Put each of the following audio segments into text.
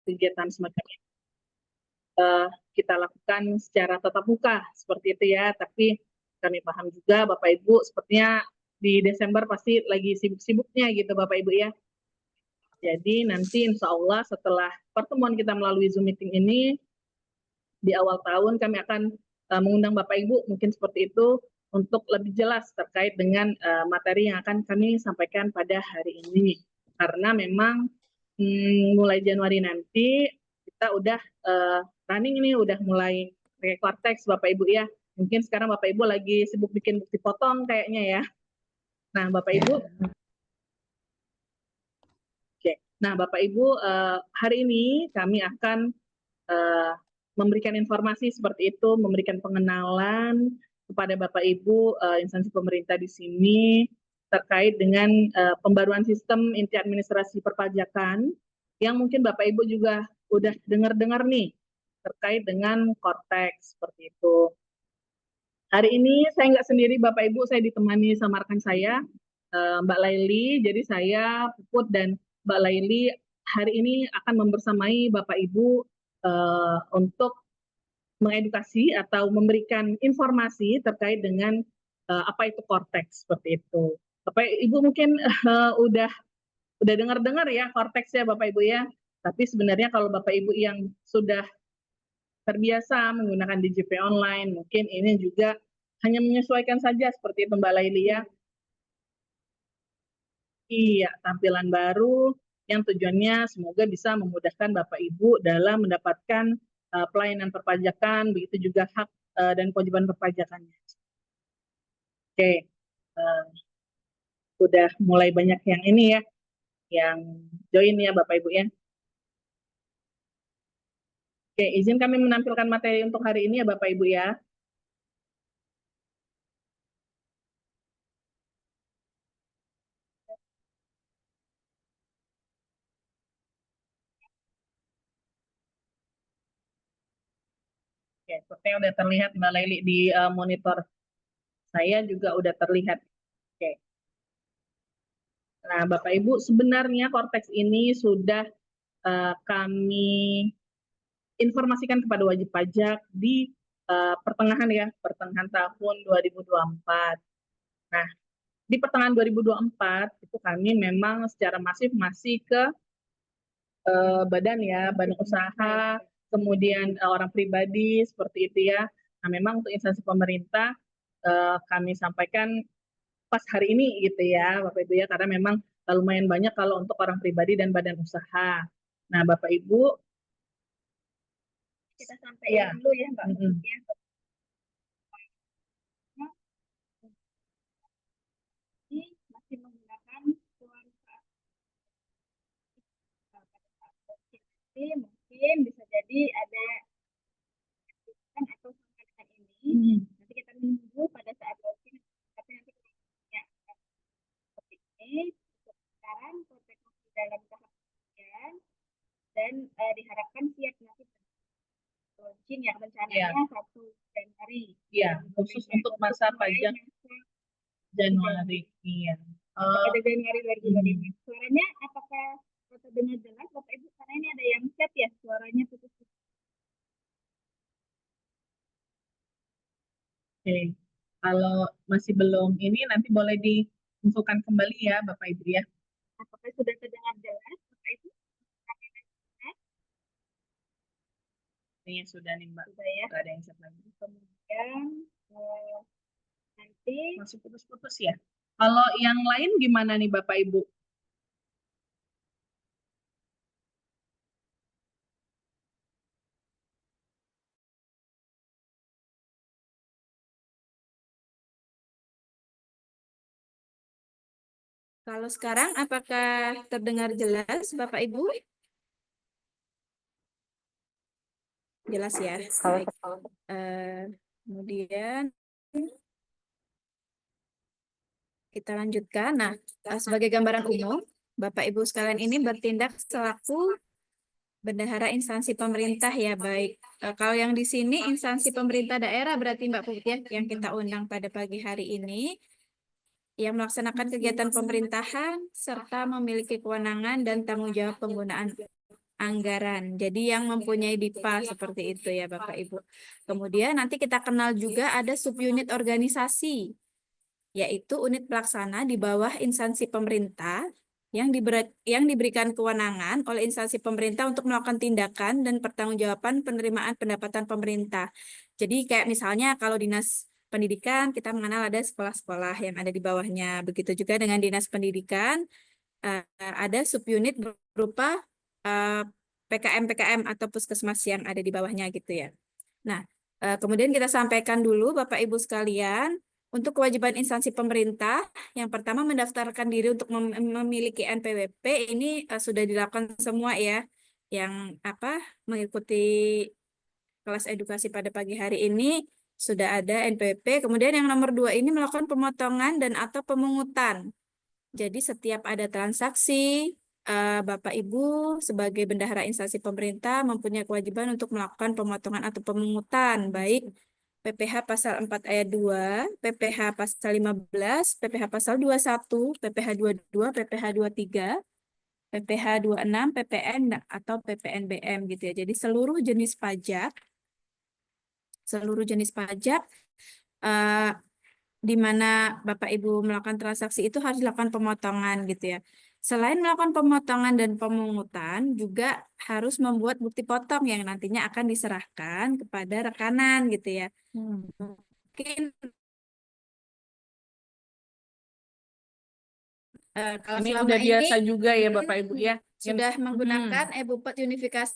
kegiatan semacam ini kita lakukan secara tatap muka seperti itu ya. Tapi kami paham juga Bapak Ibu sepertinya di Desember pasti lagi sibuk-sibuknya gitu Bapak Ibu ya. Jadi nanti insya Allah setelah pertemuan kita melalui Zoom meeting ini, di awal tahun kami akan mengundang Bapak Ibu mungkin seperti itu untuk lebih jelas terkait dengan materi yang akan kami sampaikan pada hari ini. Karena memang mulai Januari nanti kita udah running ini, udah mulai pakai Cortex Bapak Ibu ya. Mungkin sekarang Bapak Ibu lagi sibuk bikin bukti potong kayaknya ya. Nah Bapak Ibu, Nah, Bapak Ibu, hari ini kami akan memberikan informasi seperti itu, memberikan pengenalan kepada Bapak Ibu instansi pemerintah di sini terkait dengan pembaruan sistem inti administrasi perpajakan yang mungkin Bapak Ibu juga udah dengar-dengar nih terkait dengan Cortex seperti itu. Hari ini saya nggak sendiri Bapak Ibu, saya ditemani sama rekan saya Mbak Laili. Jadi saya Puput dan Mbak Laili hari ini akan membersamai Bapak Ibu untuk mengedukasi atau memberikan informasi terkait dengan apa itu Cortex seperti itu. Bapak Ibu mungkin udah dengar-dengar ya Cortex ya Bapak Ibu ya. Tapi sebenarnya kalau Bapak Ibu yang sudah terbiasa menggunakan DJP online, mungkin ini juga hanya menyesuaikan saja seperti itu Mbak Laili ya. Iya, tampilan baru yang tujuannya semoga bisa memudahkan Bapak Ibu dalam mendapatkan pelayanan perpajakan, begitu juga hak dan kewajiban perpajakannya. Oke, udah mulai banyak yang ini ya, yang join ya Bapak Ibu ya. Oke, izin kami menampilkan materi untuk hari ini ya Bapak Ibu ya. Oke, sepertinya udah terlihat Mbak Laili di monitor saya juga udah terlihat. Oke. Nah, Bapak Ibu, sebenarnya Cortex ini sudah kami informasikan kepada wajib pajak di pertengahan tahun 2024. Nah, di pertengahan 2024 itu kami memang secara masif masih ke badan usaha, kemudian orang pribadi seperti itu ya. Nah, memang untuk instansi pemerintah kami sampaikan pas hari ini gitu ya, Bapak Ibu ya, karena memang lumayan banyak kalau untuk orang pribadi dan badan usaha. Nah, Bapak Ibu, kita sampaikan dulu ya, Mbak. Ini masih menggunakan kualitas mungkin bisa jadi ada atau sampai ini nanti kita menunggu pada saat launching tapi nanti kita punya seperti ini sekarang proses dalam tahap pengujian dan diharapkan siap nanti launching yang rencananya 1 Januari. Iya, khusus untuk masa pajak Januari. Iya. Pada Januari 2025. Suaranya apakah terdengar jelas Bapak Ibu? Karena ini ada yang chat ya, suaranya putus-putus. Oke, kalau masih belum ini nanti boleh diinfokan kembali ya Bapak Ibu ya. Apakah sudah terdengar jelas Bapak Ibu? Ini sudah nih Mbak. Sudah ya. Nggak ada yang chat lagi. Kemudian nanti masih putus-putus ya. Kalau yang lain gimana nih Bapak Ibu? Kalau sekarang apakah terdengar jelas Bapak Ibu? Jelas ya. Baik. Kemudian kita lanjutkan. Nah, sebagai gambaran umum, Bapak Ibu sekalian ini bertindak selaku bendahara instansi pemerintah ya, baik. Kalau yang di sini instansi pemerintah daerah berarti Mbak Putih ya, yang kita undang pada pagi hari ini, yang melaksanakan kegiatan pemerintahan serta memiliki kewenangan dan tanggung jawab penggunaan anggaran. Jadi yang mempunyai DIPA seperti itu ya Bapak Ibu. Kemudian nanti kita kenal juga ada subunit organisasi, yaitu unit pelaksana di bawah instansi pemerintah yang diberikan kewenangan oleh instansi pemerintah untuk melakukan tindakan dan pertanggungjawaban penerimaan pendapatan pemerintah. Jadi kayak misalnya kalau dinas pendidikan kita mengenal ada sekolah-sekolah yang ada di bawahnya. Begitu juga dengan dinas pendidikan ada subunit berupa PKM-PKM atau puskesmas yang ada di bawahnya gitu ya. Nah, kemudian kita sampaikan dulu Bapak Ibu sekalian, untuk kewajiban instansi pemerintah, yang pertama mendaftarkan diri untuk memiliki NPWP, ini sudah dilakukan semua ya, yang mengikuti kelas edukasi pada pagi hari ini sudah ada NPWP. Kemudian yang nomor 2 ini melakukan pemotongan dan atau pemungutan. Jadi setiap ada transaksi, Bapak Ibu sebagai bendahara instansi pemerintah mempunyai kewajiban untuk melakukan pemotongan atau pemungutan, baik PPh pasal 4 ayat 2, PPh pasal 15, PPh pasal 21, PPh 22, PPh 23, PPh 26, PPN atau PPNBM gitu ya. Jadi seluruh jenis pajak di mana Bapak Ibu melakukan transaksi itu harus dilakukan pemotongan gitu ya. Selain melakukan pemotongan dan pemungutan, juga harus membuat bukti potong yang nantinya akan diserahkan kepada rekanan gitu ya. Mungkin kalau Ini selama udah ini biasa juga ya Bapak Ibu ya. sudah menggunakan e-Bupet unifikasi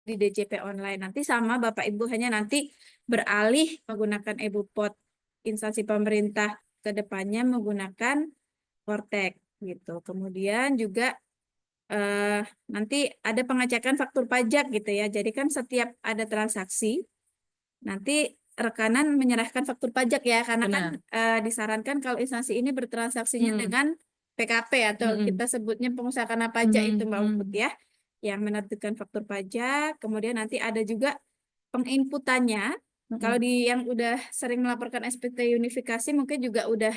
di DJP online. Nanti sama Bapak Ibu hanya nanti beralih menggunakan e-Bupet instansi pemerintah ke depannya menggunakan Kortek gitu. Kemudian juga nanti ada pengecekan faktur pajak gitu ya. Jadi kan setiap ada transaksi nanti rekanan menyerahkan faktur pajak ya, karena kan disarankan kalau instansi ini bertransaksinya dengan PKP atau kita sebutnya pengusaha kena pajak itu Mbak Puput ya, yang menerbitkan faktur pajak. Kemudian nanti ada juga penginputannya. Kalau yang udah sering melaporkan SPT unifikasi mungkin juga udah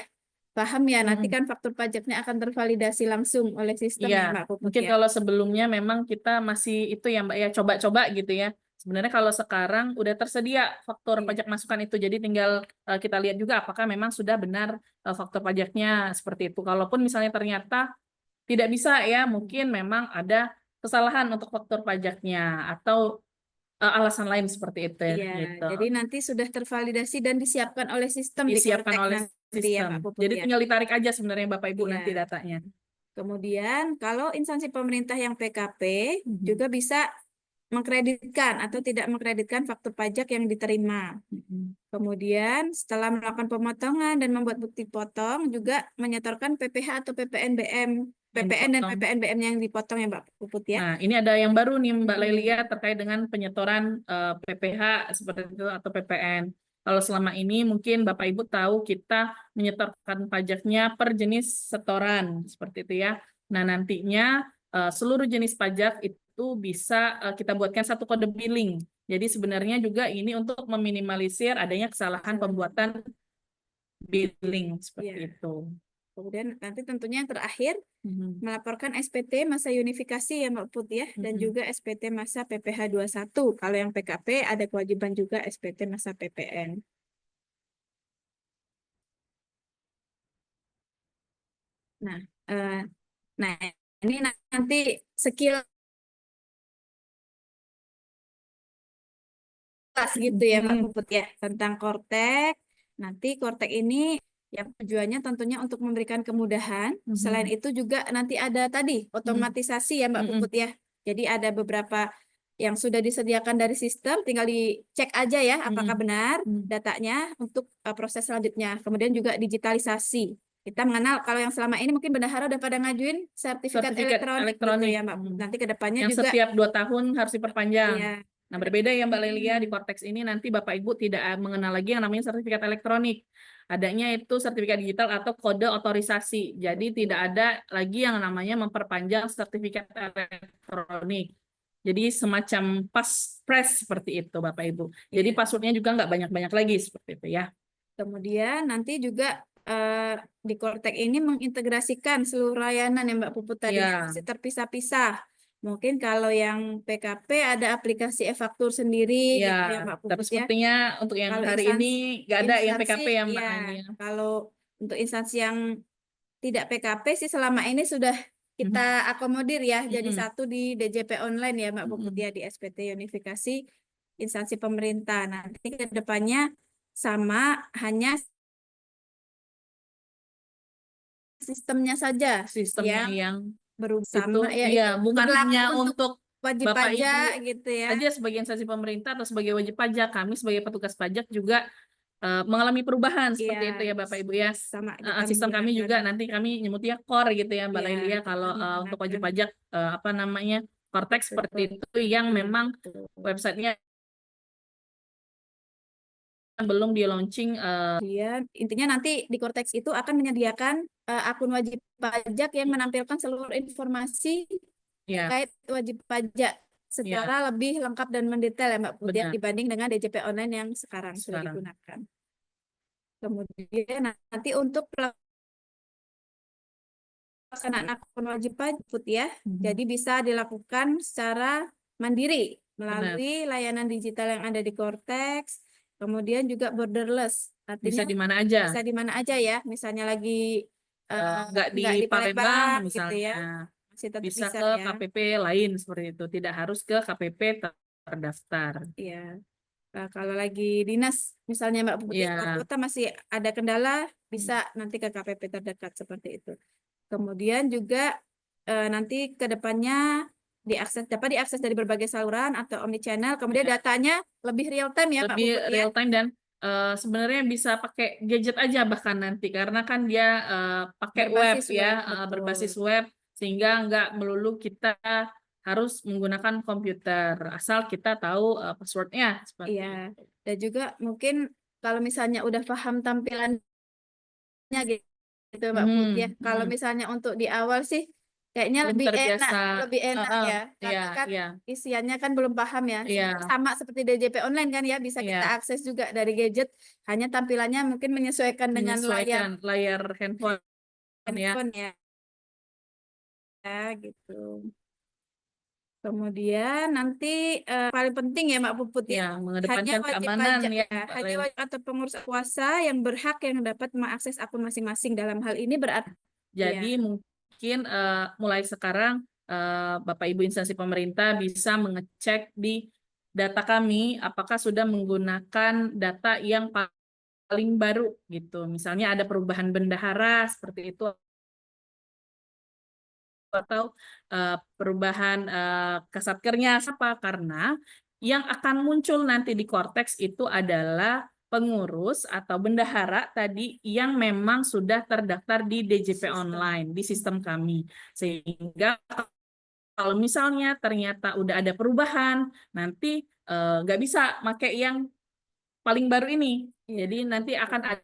paham ya, nanti kan faktur pajaknya akan tervalidasi langsung oleh sistem ya Mbak Puput mungkin ya. kalau sebelumnya memang kita masih itu ya Mbak ya, coba-coba gitu ya. Sebenarnya kalau sekarang udah tersedia faktur pajak masukan itu, jadi tinggal kita lihat juga apakah memang sudah benar faktur pajaknya seperti itu. Kalaupun misalnya ternyata tidak bisa ya, mungkin memang ada kesalahan untuk faktur pajaknya atau alasan lain seperti itu ya. Iya, Gitu. jadi nanti sudah tervalidasi dan disiapkan oleh sistem Disiapkan di Kortek oleh nanti ya sistem. Mbak Puput Jadi ya. tinggal ditarik aja sebenarnya Bapak Ibu Iya. nanti datanya. Kemudian kalau instansi pemerintah yang PKP juga bisa mengkreditkan atau tidak mengkreditkan faktur pajak yang diterima. Kemudian setelah melakukan pemotongan dan membuat bukti potong juga menyetorkan PPh atau PPNBM, PPN dan PPNBM yang dipotong ya Mbak Puput ya. Nah, ini ada yang baru nih Mbak Lelia terkait dengan penyetoran PPh seperti itu atau PPN. Kalau selama ini mungkin Bapak Ibu tahu kita menyetorkan pajaknya per jenis setoran seperti itu ya. Nah, nantinya seluruh jenis pajak itu bisa kita buatkan satu kode billing. Jadi sebenarnya juga ini untuk meminimalisir adanya kesalahan pembuatan billing seperti itu. Kemudian nanti tentunya yang terakhir melaporkan SPT masa unifikasi ya Mbak Put ya, dan juga SPT masa PPh 21. Kalau yang PKP ada kewajiban juga SPT masa PPN. Nah, ini nanti skill gitu ya Mbak Puput ya tentang Kortek. Nanti Kortek ini yang tujuannya tentunya untuk memberikan kemudahan. Selain itu juga nanti ada tadi otomatisasi ya Mbak Puput ya. Jadi ada beberapa yang sudah disediakan dari sistem, tinggal dicek aja ya apakah benar datanya untuk proses selanjutnya. Kemudian juga digitalisasi. Kita mengenal kalau yang selama ini mungkin bendahara udah pada ngajuin sertifikat elektronik gitu ya Mbak. Nanti kedepannya yang juga setiap 2 tahun harus diperpanjang. Iya. Nah, berbeda ya Mbak Lelia di Kortex ini nanti Bapak Ibu tidak mengenal lagi yang namanya sertifikat elektronik. Adanya itu sertifikat digital atau kode otorisasi. Jadi tidak ada lagi yang namanya memperpanjang sertifikat elektronik. Jadi semacam pass-press seperti itu Bapak Ibu. Jadi passwordnya juga nggak banyak-banyak lagi seperti itu ya. Kemudian nanti juga di Kortek ini mengintegrasikan seluruh layanan yang Mbak Puput tadi masih terpisah-pisah. Mungkin kalau yang PKP ada aplikasi e-faktur sendiri gitu ya Ya, Mbak tapi Puput ya. sepertinya untuk yang Kalau hari ini nggak ada yang instansi PKP ya Mbak ya, Aini ya. kalau untuk instansi yang tidak PKP sih selama ini sudah kita akomodir ya, jadi Mm-mm. satu di DJP online ya Mbak Puput Mm-mm. ya, di SPT Unifikasi Instansi Pemerintah. Nanti ke depannya sama, hanya sistemnya saja Sistemnya yang yang berubah, itu sama ya, iya itu bukan berlaku hanya untuk untuk wajib Bapak pajak Ibu gitu ya. aja sebagai instansi pemerintah atau sebagai wajib pajak, kami sebagai petugas pajak juga mengalami perubahan seperti itu Iya, ya Bapak Ibu ya. sama kita Sistem kami menggunakan juga nanti kami nyebutnya core gitu ya Mbak ya Laili ya, kita kalau untuk wajib menggunakan pajak apa namanya Cortex seperti itu yang memang betul. websitenya belum di launching. Kemudian intinya nanti di Cortex itu akan menyediakan akun wajib pajak yang menampilkan seluruh informasi Ya, terkait wajib pajak ya secara lebih lengkap dan mendetail ya Mbak Putih, benar dibanding dengan DJP online yang sekarang sudah sekarang. digunakan. Kemudian nanti untuk pelaksanaan akun wajib pajak ya, jadi bisa dilakukan secara mandiri Benar. melalui layanan digital yang ada di Cortex, kemudian juga borderless, Bisa artinya di mana aja. bisa di mana aja ya, misalnya lagi Nggak di nggak di Palembang Palembang gitu ya, misalnya. masih tetap Bisa bisa ke ya. KPP lain seperti itu. Tidak harus ke KPP terdaftar. Iya. Nah, kalau lagi dinas misalnya Mbak Putih Iya. keluar kota masih ada kendala, bisa nanti ke KPP terdekat seperti itu. Kemudian juga nanti ke depannya dapat diakses dari berbagai saluran atau omnichannel. Kemudian datanya lebih real time ya Pak Lebih Puput ya. real time dan sebenarnya bisa pakai gadget aja bahkan nanti karena kan dia pakai web Berbasis ya, web, betul. berbasis web sehingga nggak melulu kita harus menggunakan komputer asal kita tahu passwordnya seperti Iya. itu. Dan juga mungkin kalau misalnya udah paham tampilannya gitu Mbak Putih ya. Kalau misalnya untuk di awal sih kayaknya Belum lebih terbiasa. enak ya. Iya, Karena kan iya, isiannya kan belum paham ya. iya, Sama seperti DJP online kan ya, bisa kita iya. akses juga dari gadget. Hanya tampilannya mungkin menyesuaikan dengan layar Menyesuaikan layar handphone ya. handphone ya gitu. Kemudian nanti paling penting ya Mbak Puput ya, Ya, hanya mengedepankan wajib keamanan pajak ya, ya, Mbak hanya Laili. wajib atau pengurus kuasa yang berhak yang dapat mengakses akun masing-masing. Dalam hal ini berarti Jadi ya, mungkin mulai sekarang Bapak Ibu instansi pemerintah bisa mengecek di data kami apakah sudah menggunakan data yang paling baru gitu. Misalnya ada perubahan bendahara seperti itu atau perubahan kasatkernya apa, karena yang akan muncul nanti di Cortex itu adalah pengurus atau bendahara tadi yang memang sudah terdaftar di DJP online di sistem kami, sehingga kalau misalnya ternyata udah ada perubahan nanti nggak bisa pakai yang paling baru ini, jadi nanti akan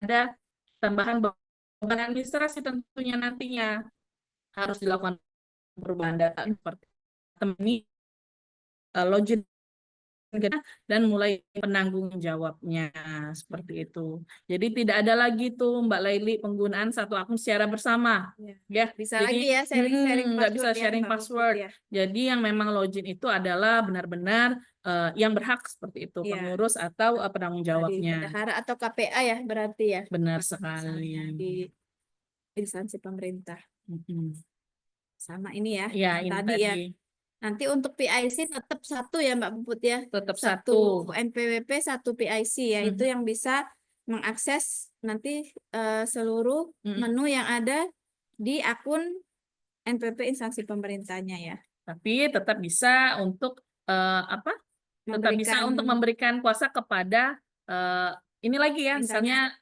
ada tambahan beban administrasi tentunya nantinya harus dilakukan perubahan data seperti ini login dan mulai penanggung jawabnya seperti itu. Jadi tidak ada lagi tuh Mbak Laili penggunaan satu akun secara bersama ya. bisa Jadi lagi ya sharing-sharing nggak bisa password ya sharing Mbak Puput password. ya. Jadi yang memang login itu adalah benar-benar yang berhak seperti itu, Iya. pengurus atau penanggung Di jawabnya. bendahara atau KPA ya berarti ya. Benar Misalnya sekali. di instansi pemerintah. Sama ini ya, Ya, yang ini tadi ya. tadi Nanti untuk PIC tetap satu ya Mbak Puput ya. tetap Satu satu. NPWP, satu PIC ya. Itu yang bisa mengakses nanti seluruh menu yang ada di akun NPWP instansi pemerintahnya ya. Tapi tetap bisa untuk apa? Tetap bisa untuk memberikan kuasa kepada ini lagi ya, misalnya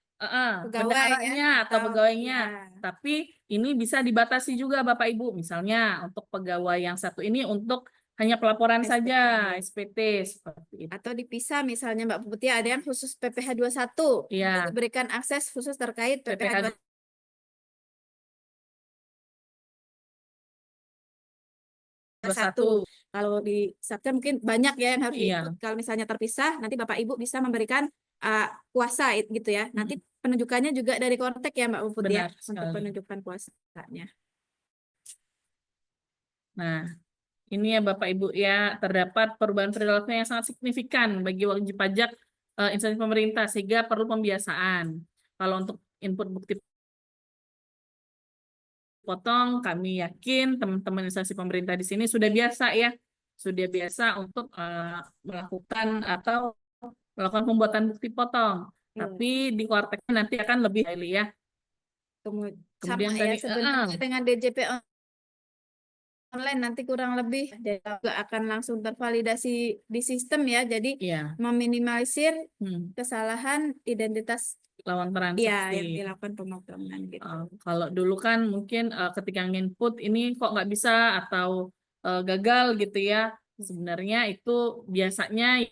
bendaharanya atau pegawainya. ya. Tapi ini bisa dibatasi juga Bapak Ibu. Misalnya untuk pegawai yang satu ini untuk hanya pelaporan SPT. saja, SPT seperti itu. Atau dipisah misalnya Mbak Puput ya, ada yang khusus PPh 21. Iya. Diberikan akses khusus terkait PPh 21. Kalau di Satker mungkin banyak ya yang harus diikut. Kalau misalnya terpisah, nanti Bapak Ibu bisa memberikan kuasa gitu ya. Nanti penunjukannya juga dari Cortex ya Mbak Puput ya, untuk penunjukan kuasanya. Nah, ini ya Bapak Ibu ya, terdapat perubahan perilaku yang sangat signifikan bagi wajib pajak instansi pemerintah sehingga perlu pembiasaan. Kalau untuk input bukti potong, kami yakin teman-teman instansi pemerintah di sini sudah biasa ya, sudah biasa untuk melakukan atau melakukan pembuatan bukti potong. Tapi di Warteknya nanti akan lebih highly ya. Kemudian Sama ya tadi, sebenarnya dengan DJP online nanti kurang lebih juga akan langsung tervalidasi di sistem ya. Jadi iya, meminimalisir hmm, kesalahan identitas lawan ya transaksi. yang dilakukan pemotongan gitu. Kalau dulu kan mungkin ketika nginput ini kok nggak bisa atau gagal gitu ya. Sebenarnya itu biasanya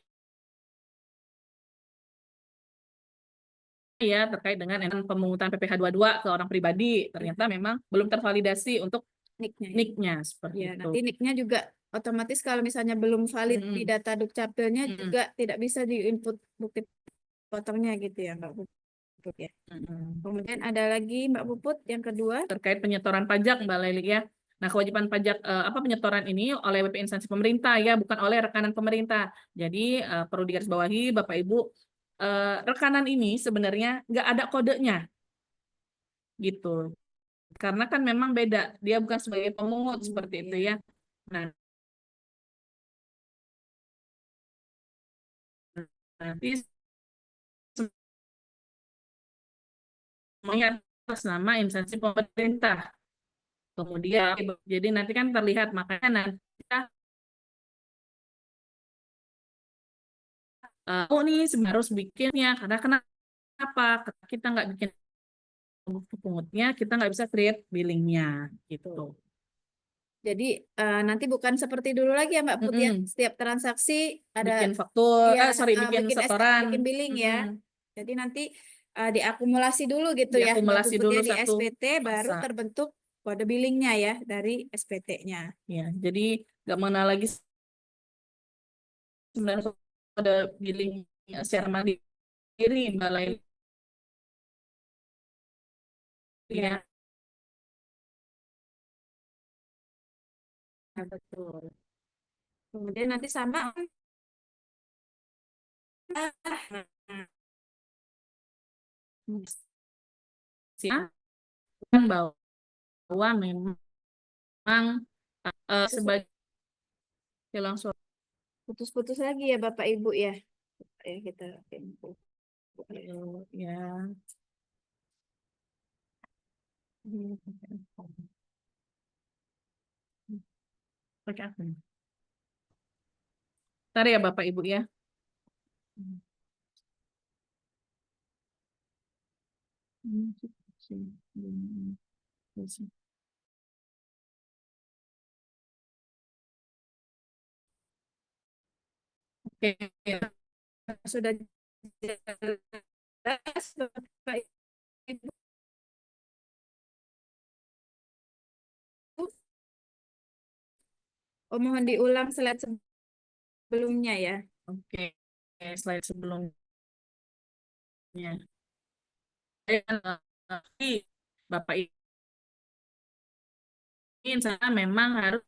ya terkait dengan pemungutan PPh 22 ke orang pribadi. Ternyata memang belum tervalidasi untuk Nicknya ya. NIK-nya seperti Ya, itu. nanti nicknya juga otomatis kalau misalnya belum valid di data dukcapilnya juga tidak bisa diinput bukti potongnya gitu ya Mbak Puput ya. Kemudian ada lagi Mbak Puput yang kedua Terkait penyetoran pajak Mbak Leli ya. Nah, kewajiban pajak apa penyetoran ini oleh WP instansi pemerintah ya, bukan oleh rekanan pemerintah. Jadi perlu digarisbawahi Bapak Ibu, rekanan ini sebenarnya nggak ada kodenya gitu. Karena kan memang beda, dia bukan sebagai pemungut seperti itu ya. Nah, nanti semuanya atas nama instansi pemerintah. Kemudian, jadi nanti kan terlihat, makanya nanti kita, oh nih sebenarnya harus bikinnya, karena kenapa? Kita nggak bikin bukti pungutnya, kita nggak bisa create billingnya, gitu. jadi nanti bukan seperti dulu lagi ya Mbak Put ya. Setiap transaksi ada Bikin faktur, ya bikin bikin setoran. bikin billing ya. Jadi nanti diakumulasi dulu gitu ya Mbak Diakumulasi Puput dulu ya di satu SPT baru masa. terbentuk kode billingnya ya dari SPT-nya. Ya, jadi nggak mengenal lagi sebenarnya ada billing secara mandiri Mbak Laili. Ya, Ya, betul. Kemudian nanti sama kan bahwa memang sebagai langsung putus-putus lagi ya Bapak Ibu ya. Ya kita ya. Pakai apa? Ntar ya Bapak Ibu ya. Oke, sudah jelas Bapak Ibu. Oh, mohon diulang slide sebelumnya ya. oke. Slide sebelumnya. Bapak ini saya memang harus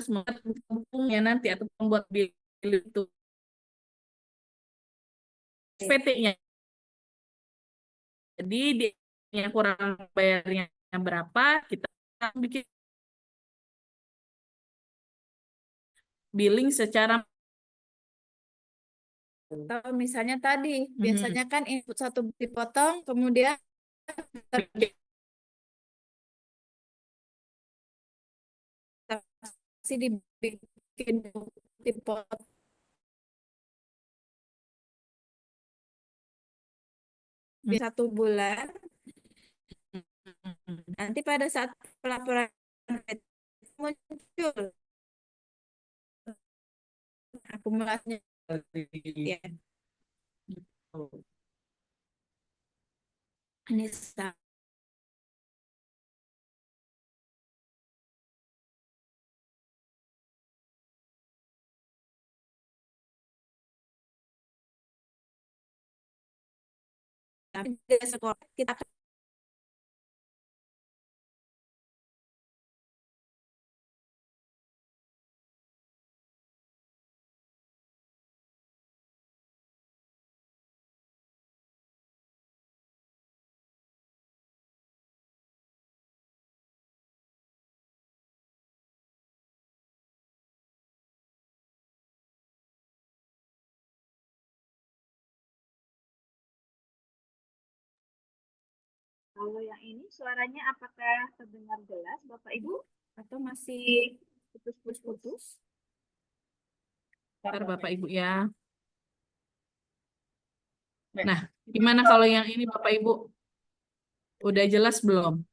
membuat bukunya nanti atau membuat bill itu SPT-nya. Jadi dia yang kurang bayarnya berapa, kita bikin billing secara Atau misalnya tadi, biasanya kan input satu dipotong, kemudian transaksi dibikin dipotong satu bulan. Nanti pada saat pelaporan muncul akumulasinya ya. Ini sekolah kita Kalau yang ini suaranya apakah terdengar jelas, Bapak Ibu? Atau masih Putus-putus. putus? Ntar Bapak Ibu ya. Nah, gimana kalau yang ini Bapak Ibu? Udah jelas belum?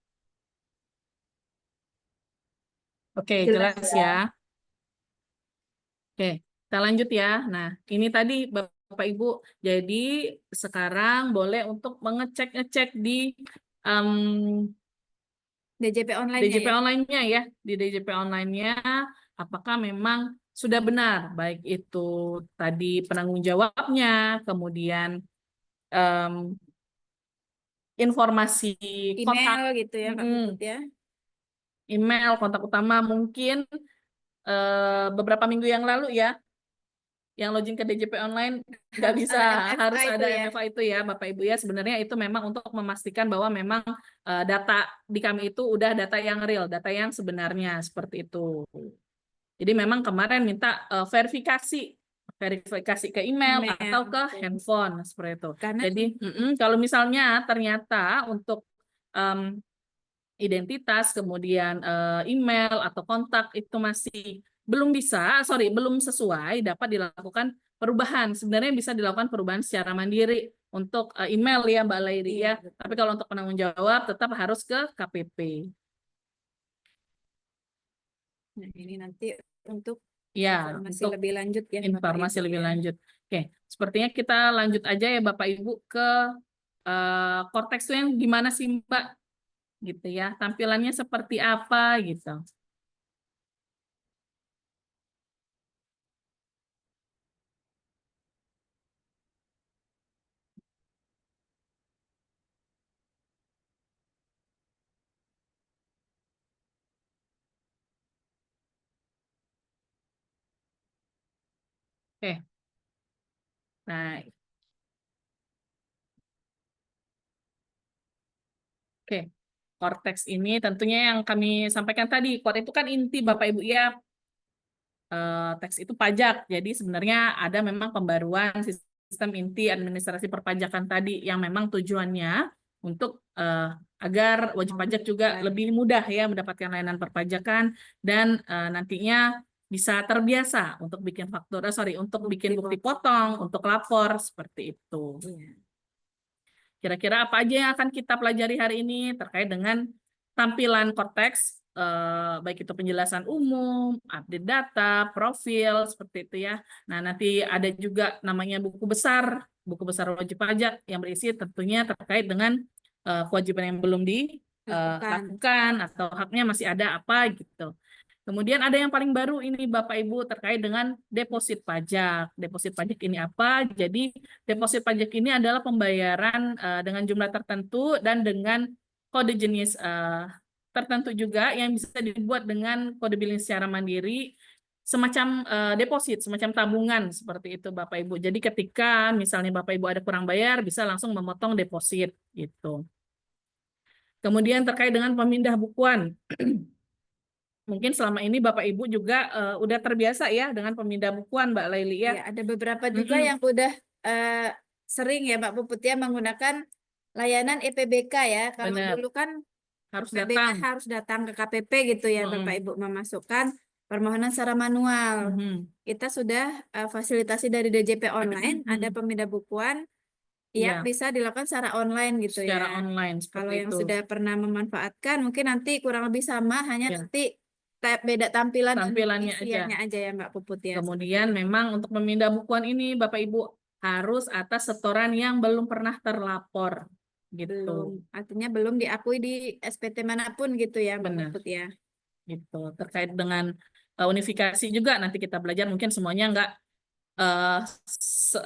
Oke, jelas ya. Oke, kita lanjut ya. Nah, ini tadi Bapak Ibu. Jadi sekarang boleh untuk mengecek-ngecek di DJP online DJP ya? online-nya ya. Di DJP online-nya apakah memang sudah benar, baik itu tadi penanggung jawabnya, kemudian em, informasi kontak, Email gitu ya Kak Puput ya? email, kontak utama mungkin beberapa minggu yang lalu ya, yang login ke DJP online nggak Harus bisa, ada MFA harus itu ada ya? MFA itu ya Bapak Ibu ya. Sebenarnya itu memang untuk memastikan bahwa memang data di kami itu udah data yang real, data yang sebenarnya seperti itu. Jadi memang kemarin minta verifikasi ke email atau ke betul. handphone seperti itu. Karena Jadi kalau misalnya ternyata untuk em, identitas, kemudian email atau kontak itu masih belum sesuai, dapat dilakukan perubahan. Sebenarnya bisa dilakukan perubahan secara mandiri untuk email ya Mbak Lairi Iya, ya. betul. Tapi kalau untuk penanggung jawab tetap harus ke KPP. Nah, ini nanti untuk Ya, informasi untuk lebih lanjut ya Bapak informasi Ibu lebih ya. lanjut. Oke, sepertinya kita lanjut aja ya Bapak Ibu ke Cortex itu yang gimana sih Mbak? Gitu ya, tampilannya seperti apa gitu. Oke. Nah, oke. Cortex ini tentunya yang kami sampaikan tadi, core itu kan inti Bapak Ibu ya, teks itu pajak. Jadi sebenarnya ada memang pembaruan sistem inti administrasi perpajakan tadi yang memang tujuannya untuk agar wajib pajak juga lebih mudah ya mendapatkan layanan perpajakan dan nantinya bisa terbiasa untuk bikin untuk bikin bukti potong, untuk lapor seperti itu. Kira-kira apa aja yang akan kita pelajari hari ini terkait dengan tampilan Cortex, baik itu penjelasan umum, update data, profil, seperti itu ya. Nah, nanti ada juga namanya buku besar wajib pajak yang berisi tentunya terkait dengan kewajiban yang belum dilakukan atau haknya masih ada apa gitu. Kemudian ada yang paling baru ini Bapak Ibu terkait dengan deposit pajak. Deposit pajak ini apa? Jadi deposit pajak ini adalah pembayaran dengan jumlah tertentu dan dengan kode jenis tertentu juga yang bisa dibuat dengan kode billing secara mandiri, semacam deposit, semacam tabungan seperti itu Bapak Ibu. Jadi ketika misalnya Bapak Ibu ada kurang bayar, bisa langsung memotong deposit gitu. Kemudian terkait dengan pemindah bukuan. Mungkin selama ini Bapak Ibu juga udah terbiasa ya dengan pemindah bukuan Mbak Laili ya. Ya, ada beberapa juga yang udah sering ya Mbak Puput ya menggunakan layanan EPBK ya. Kalau Benar. dulu kan Harus EPBK datang. harus datang ke KPP gitu ya Bapak Ibu memasukkan permohonan secara manual. Kita sudah fasilitasi dari DJP online, ada pemindah bukuan yang bisa dilakukan secara online gitu Secara ya. online Kalau seperti yang itu. sudah pernah memanfaatkan mungkin nanti kurang lebih sama, hanya nanti beda tampilan dan Tampilannya isiannya aja ya Mbak Puput ya. Kemudian memang untuk pemindah bukuan ini Bapak Ibu harus atas setoran yang belum pernah terlapor gitu. Artinya belum diakui di SPT manapun gitu ya Mbak Benar. Puput ya. Gitu. Terkait dengan unifikasi juga nanti kita belajar, mungkin semuanya nggak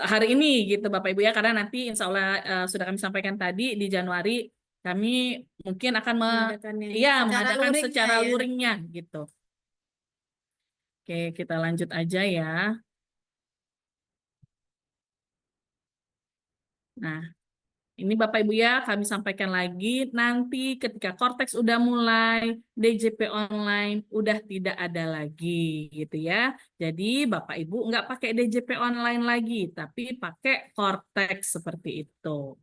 hari ini gitu Bapak Ibu ya, karena nanti insya Allah sudah kami sampaikan tadi di Januari kami mungkin akan mengadakan secara luringnya gitu. Oke, kita lanjut aja ya. Nah, ini Bapak Ibu ya, kami sampaikan lagi, nanti ketika Cortex udah mulai, DJP online udah tidak ada lagi gitu ya. Jadi Bapak Ibu nggak pakai DJP online lagi, tapi pakai Cortex seperti itu.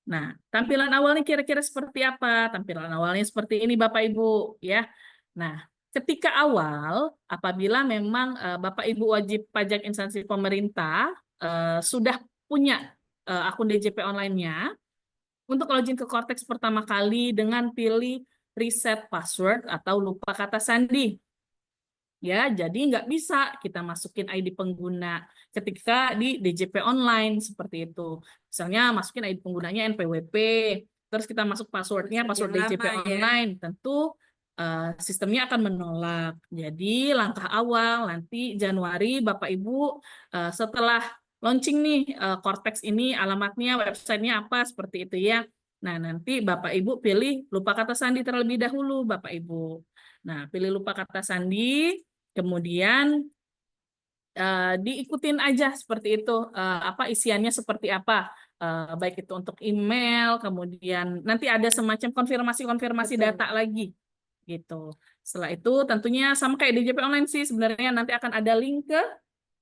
Nah, tampilan awalnya kira-kira seperti apa? Tampilan awalnya seperti ini Bapak Ibu ya. Nah, ketika awal apabila memang Bapak Ibu wajib pajak instansi pemerintah sudah punya akun DJP online-nya, untuk login ke Cortex pertama kali dengan pilih reset password atau lupa kata sandi. Ya, jadi nggak bisa kita masukin ID pengguna ketika di DJP online seperti itu. Misalnya masukin ID penggunanya NPWP, terus kita masuk passwordnya password Password yang DJP lama, ya. online, tentu sistemnya akan menolak. Jadi langkah awal nanti Januari Bapak Ibu setelah launching nih Cortex ini, alamatnya, websitenya apa seperti itu ya. Nah, nanti Bapak Ibu pilih lupa kata sandi terlebih dahulu Bapak Ibu. Nah, pilih lupa kata sandi. Kemudian diikutin aja seperti itu, apa isiannya seperti apa, baik itu untuk email, kemudian nanti ada semacam konfirmasi Betul. data lagi, gitu. Setelah itu tentunya sama kayak DJP online sih sebenarnya nanti akan ada link ke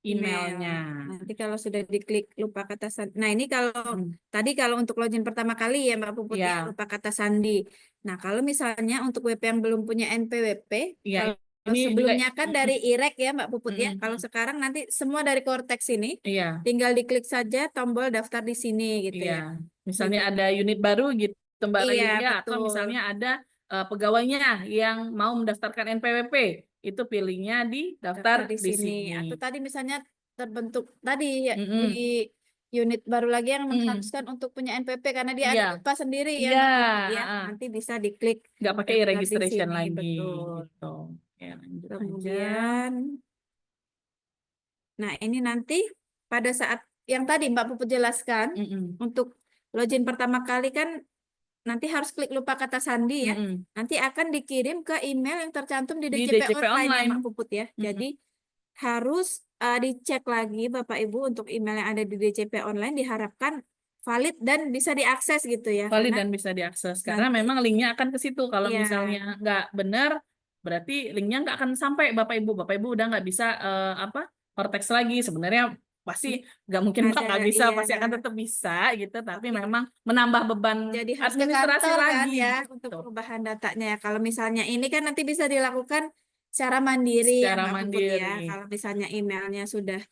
emailnya. Nanti kalau sudah diklik lupa kata sandi. Nah, ini kalau tadi kalau untuk login pertama kali ya Mbak Puput ya, Ya, lupa kata sandi. Nah, kalau misalnya untuk WP yang belum punya NPWP, ya kalau ini juga, sebelumnya kan dari IREK ya Mbak Puput ya. Kalau sekarang nanti semua dari Cortex ini, iya, tinggal diklik saja tombol daftar di sini gitu ya. iya. Misalnya ada unit baru gitu Mbak Iya, Lelia, atau betul. misalnya ada pegawainya yang mau mendaftarkan NPWP, itu pilihnya di daftar di di sini. sini. Atau tadi misalnya terbentuk tadi ya, Mm-mm. di unit baru lagi yang Mm-mm. mengharuskan untuk punya NPP karena dia Iya, ada lupa sendiri ya iya, Mbak Puput ya. ah. Nanti bisa diklik Nggak pakai daftar di registration sini, lagi betul. gitu. Ya, lanjut aja. Kemudian, nah ini nanti pada saat yang tadi Mbak Puput jelaskan, Mm-mm. untuk login pertama kali kan nanti harus klik lupa kata sandi ya. Mm-mm. Nanti akan dikirim ke email yang tercantum di Di DJP, DJP online ya online. Mbak Puput ya. Mm-mm. Jadi harus dicek lagi Bapak Ibu untuk email yang ada di DJP online diharapkan valid dan bisa diakses gitu ya. Valid Karena dan bisa diakses. Karena nanti memang linknya akan ke situ. Kalau ya misalnya nggak benar, berarti linknya nggak akan sampai Bapak Ibu. Bapak Ibu udah nggak bisa Cortex lagi. Sebenarnya pasti nggak mungkin Mbak ada nggak bisa, iya. pasti akan tetap bisa gitu. Tapi memang menambah beban Jadi harus ke administrasi kantor kan lagi. ya Gitu. untuk perubahan datanya ya. Kalau misalnya ini kan nanti bisa dilakukan secara mandiri ya Secara Mbak Puput ya. mandiri. Kalau misalnya emailnya sudah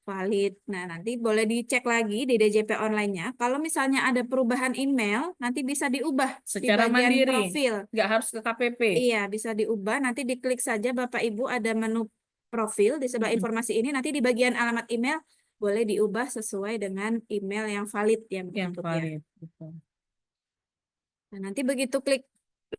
valid. Nah, nanti boleh dicek lagi di DJP online-nya. Kalau misalnya ada perubahan email, nanti bisa diubah di Secara bagian mandiri. profil. Nggak harus ke KPP. Iya, bisa diubah. Nanti diklik saja Bapak Ibu ada menu profil di sebelah informasi ini. Nanti di bagian alamat email boleh diubah sesuai dengan email yang valid ya Mbak Yang Puput ya. valid. Gitu. Nah, nanti begitu klik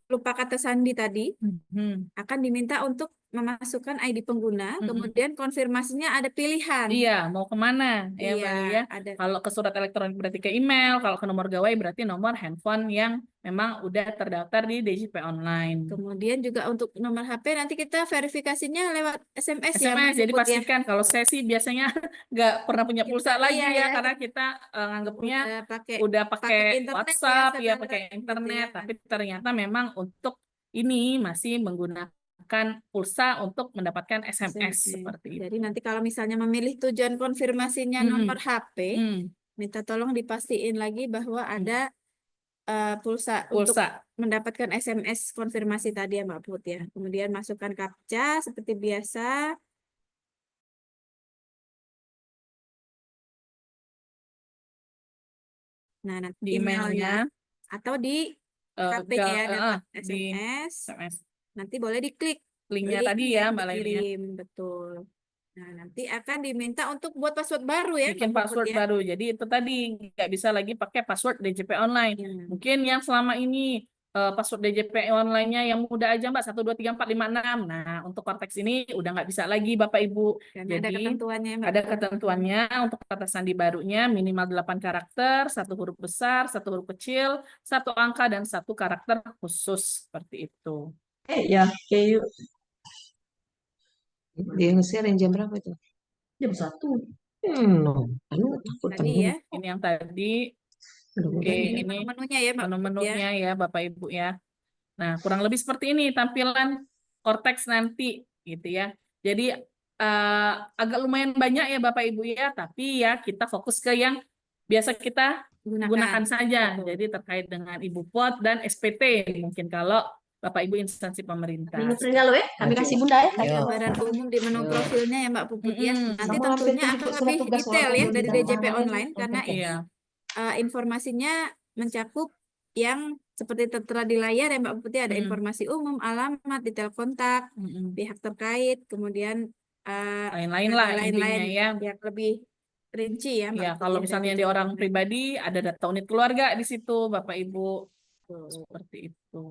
lupa kata sandi tadi, Mhm. akan diminta untuk memasukkan ID pengguna, Mm-mm. kemudian konfirmasinya ada pilihan. Iya, mau kemana ya Iya, Mbak Lia? ada. Kalau ke surat elektronik berarti ke email, kalau ke nomor gawai berarti nomor handphone yang memang udah terdaftar di DJP online. Kemudian juga untuk nomor HP nanti kita verifikasinya lewat SMS ya Mbak SMS, jadi Puput ya. pastikan kalau saya sih biasanya nggak pernah punya pulsa Kita, lagi iya, ya, ya, karena kita nganggapnya udah pakai internet WhatsApp ya, sekarang pakai gitu internet, ya. tapi ternyata memang untuk ini masih menggunakan pulsa untuk mendapatkan SMS seperti itu. Jadi nanti kalau misalnya memilih tujuan konfirmasinya nomor HP, minta tolong dipastiin lagi bahwa ada pulsa untuk mendapatkan SMS konfirmasi tadi ya Mbak Put ya. Kemudian masukkan captcha seperti biasa. Nah, nanti di emailnya emailnya atau di HP-nya ya dapat SMS. Nanti boleh diklik linknya link tadi ya yang Mbak Lelia. dikirim, betul. Nah, nanti akan diminta untuk buat password baru ya, Bikin Mbak Puput password ya. baru. Jadi itu tadi nggak bisa lagi pakai password DJP online. Mungkin yang selama ini password DJP online-nya yang mudah aja Mbak 1 2 3 4 5 6. Nah, untuk Cortex ini udah nggak bisa lagi Bapak Ibu. Karena Jadi ada ketentuannya Mbak ada Puput. ketentuannya untuk kata sandi barunya minimal 8 karakter, 1 huruf besar, 1 huruf kecil, 1 angka dan 1 karakter khusus seperti itu. Ya, yuk. Diusir yang jam berapa itu? Jam 1. Tadi ya. Ini yang tadi. Oke, Ini ini menu-menunya ya Mbak Puput ya. menu-menunya ya Bapak Ibu ya. Nah, kurang lebih seperti ini tampilan Cortex nanti gitu ya. Jadi agak lumayan banyak ya Bapak Ibu ya, tapi ya kita fokus ke yang biasa kita gunakan saja. Betul. Jadi terkait dengan Ibu Pot dan SPT mungkin kalau Bapak Ibu instansi pemerintah. Minggu lo ya, kami kasih Bunda ya. Ini gambaran umum di menu Yo. profilnya ya Mbak Puput ya. Mm-mm. Nanti Sama hampir tentunya tujuh akan surat lebih tugas detail walaupun ya belum dari ditanda DJP tangan, online karena oke. Iya. informasinya mencakup yang seperti tertera di layar ya Mbak Puput ya. Ada Mm. informasi umum, alamat, detail kontak, Mm-mm. pihak terkait, kemudian Lain-lain ada lah lain-lain intinya ya. yang lebih rinci ya Mbak Ya, Puput kalau ya, misalnya dari di orang DJP. pribadi ada data unit keluarga di situ, Bapak Ibu. Betul. Seperti itu.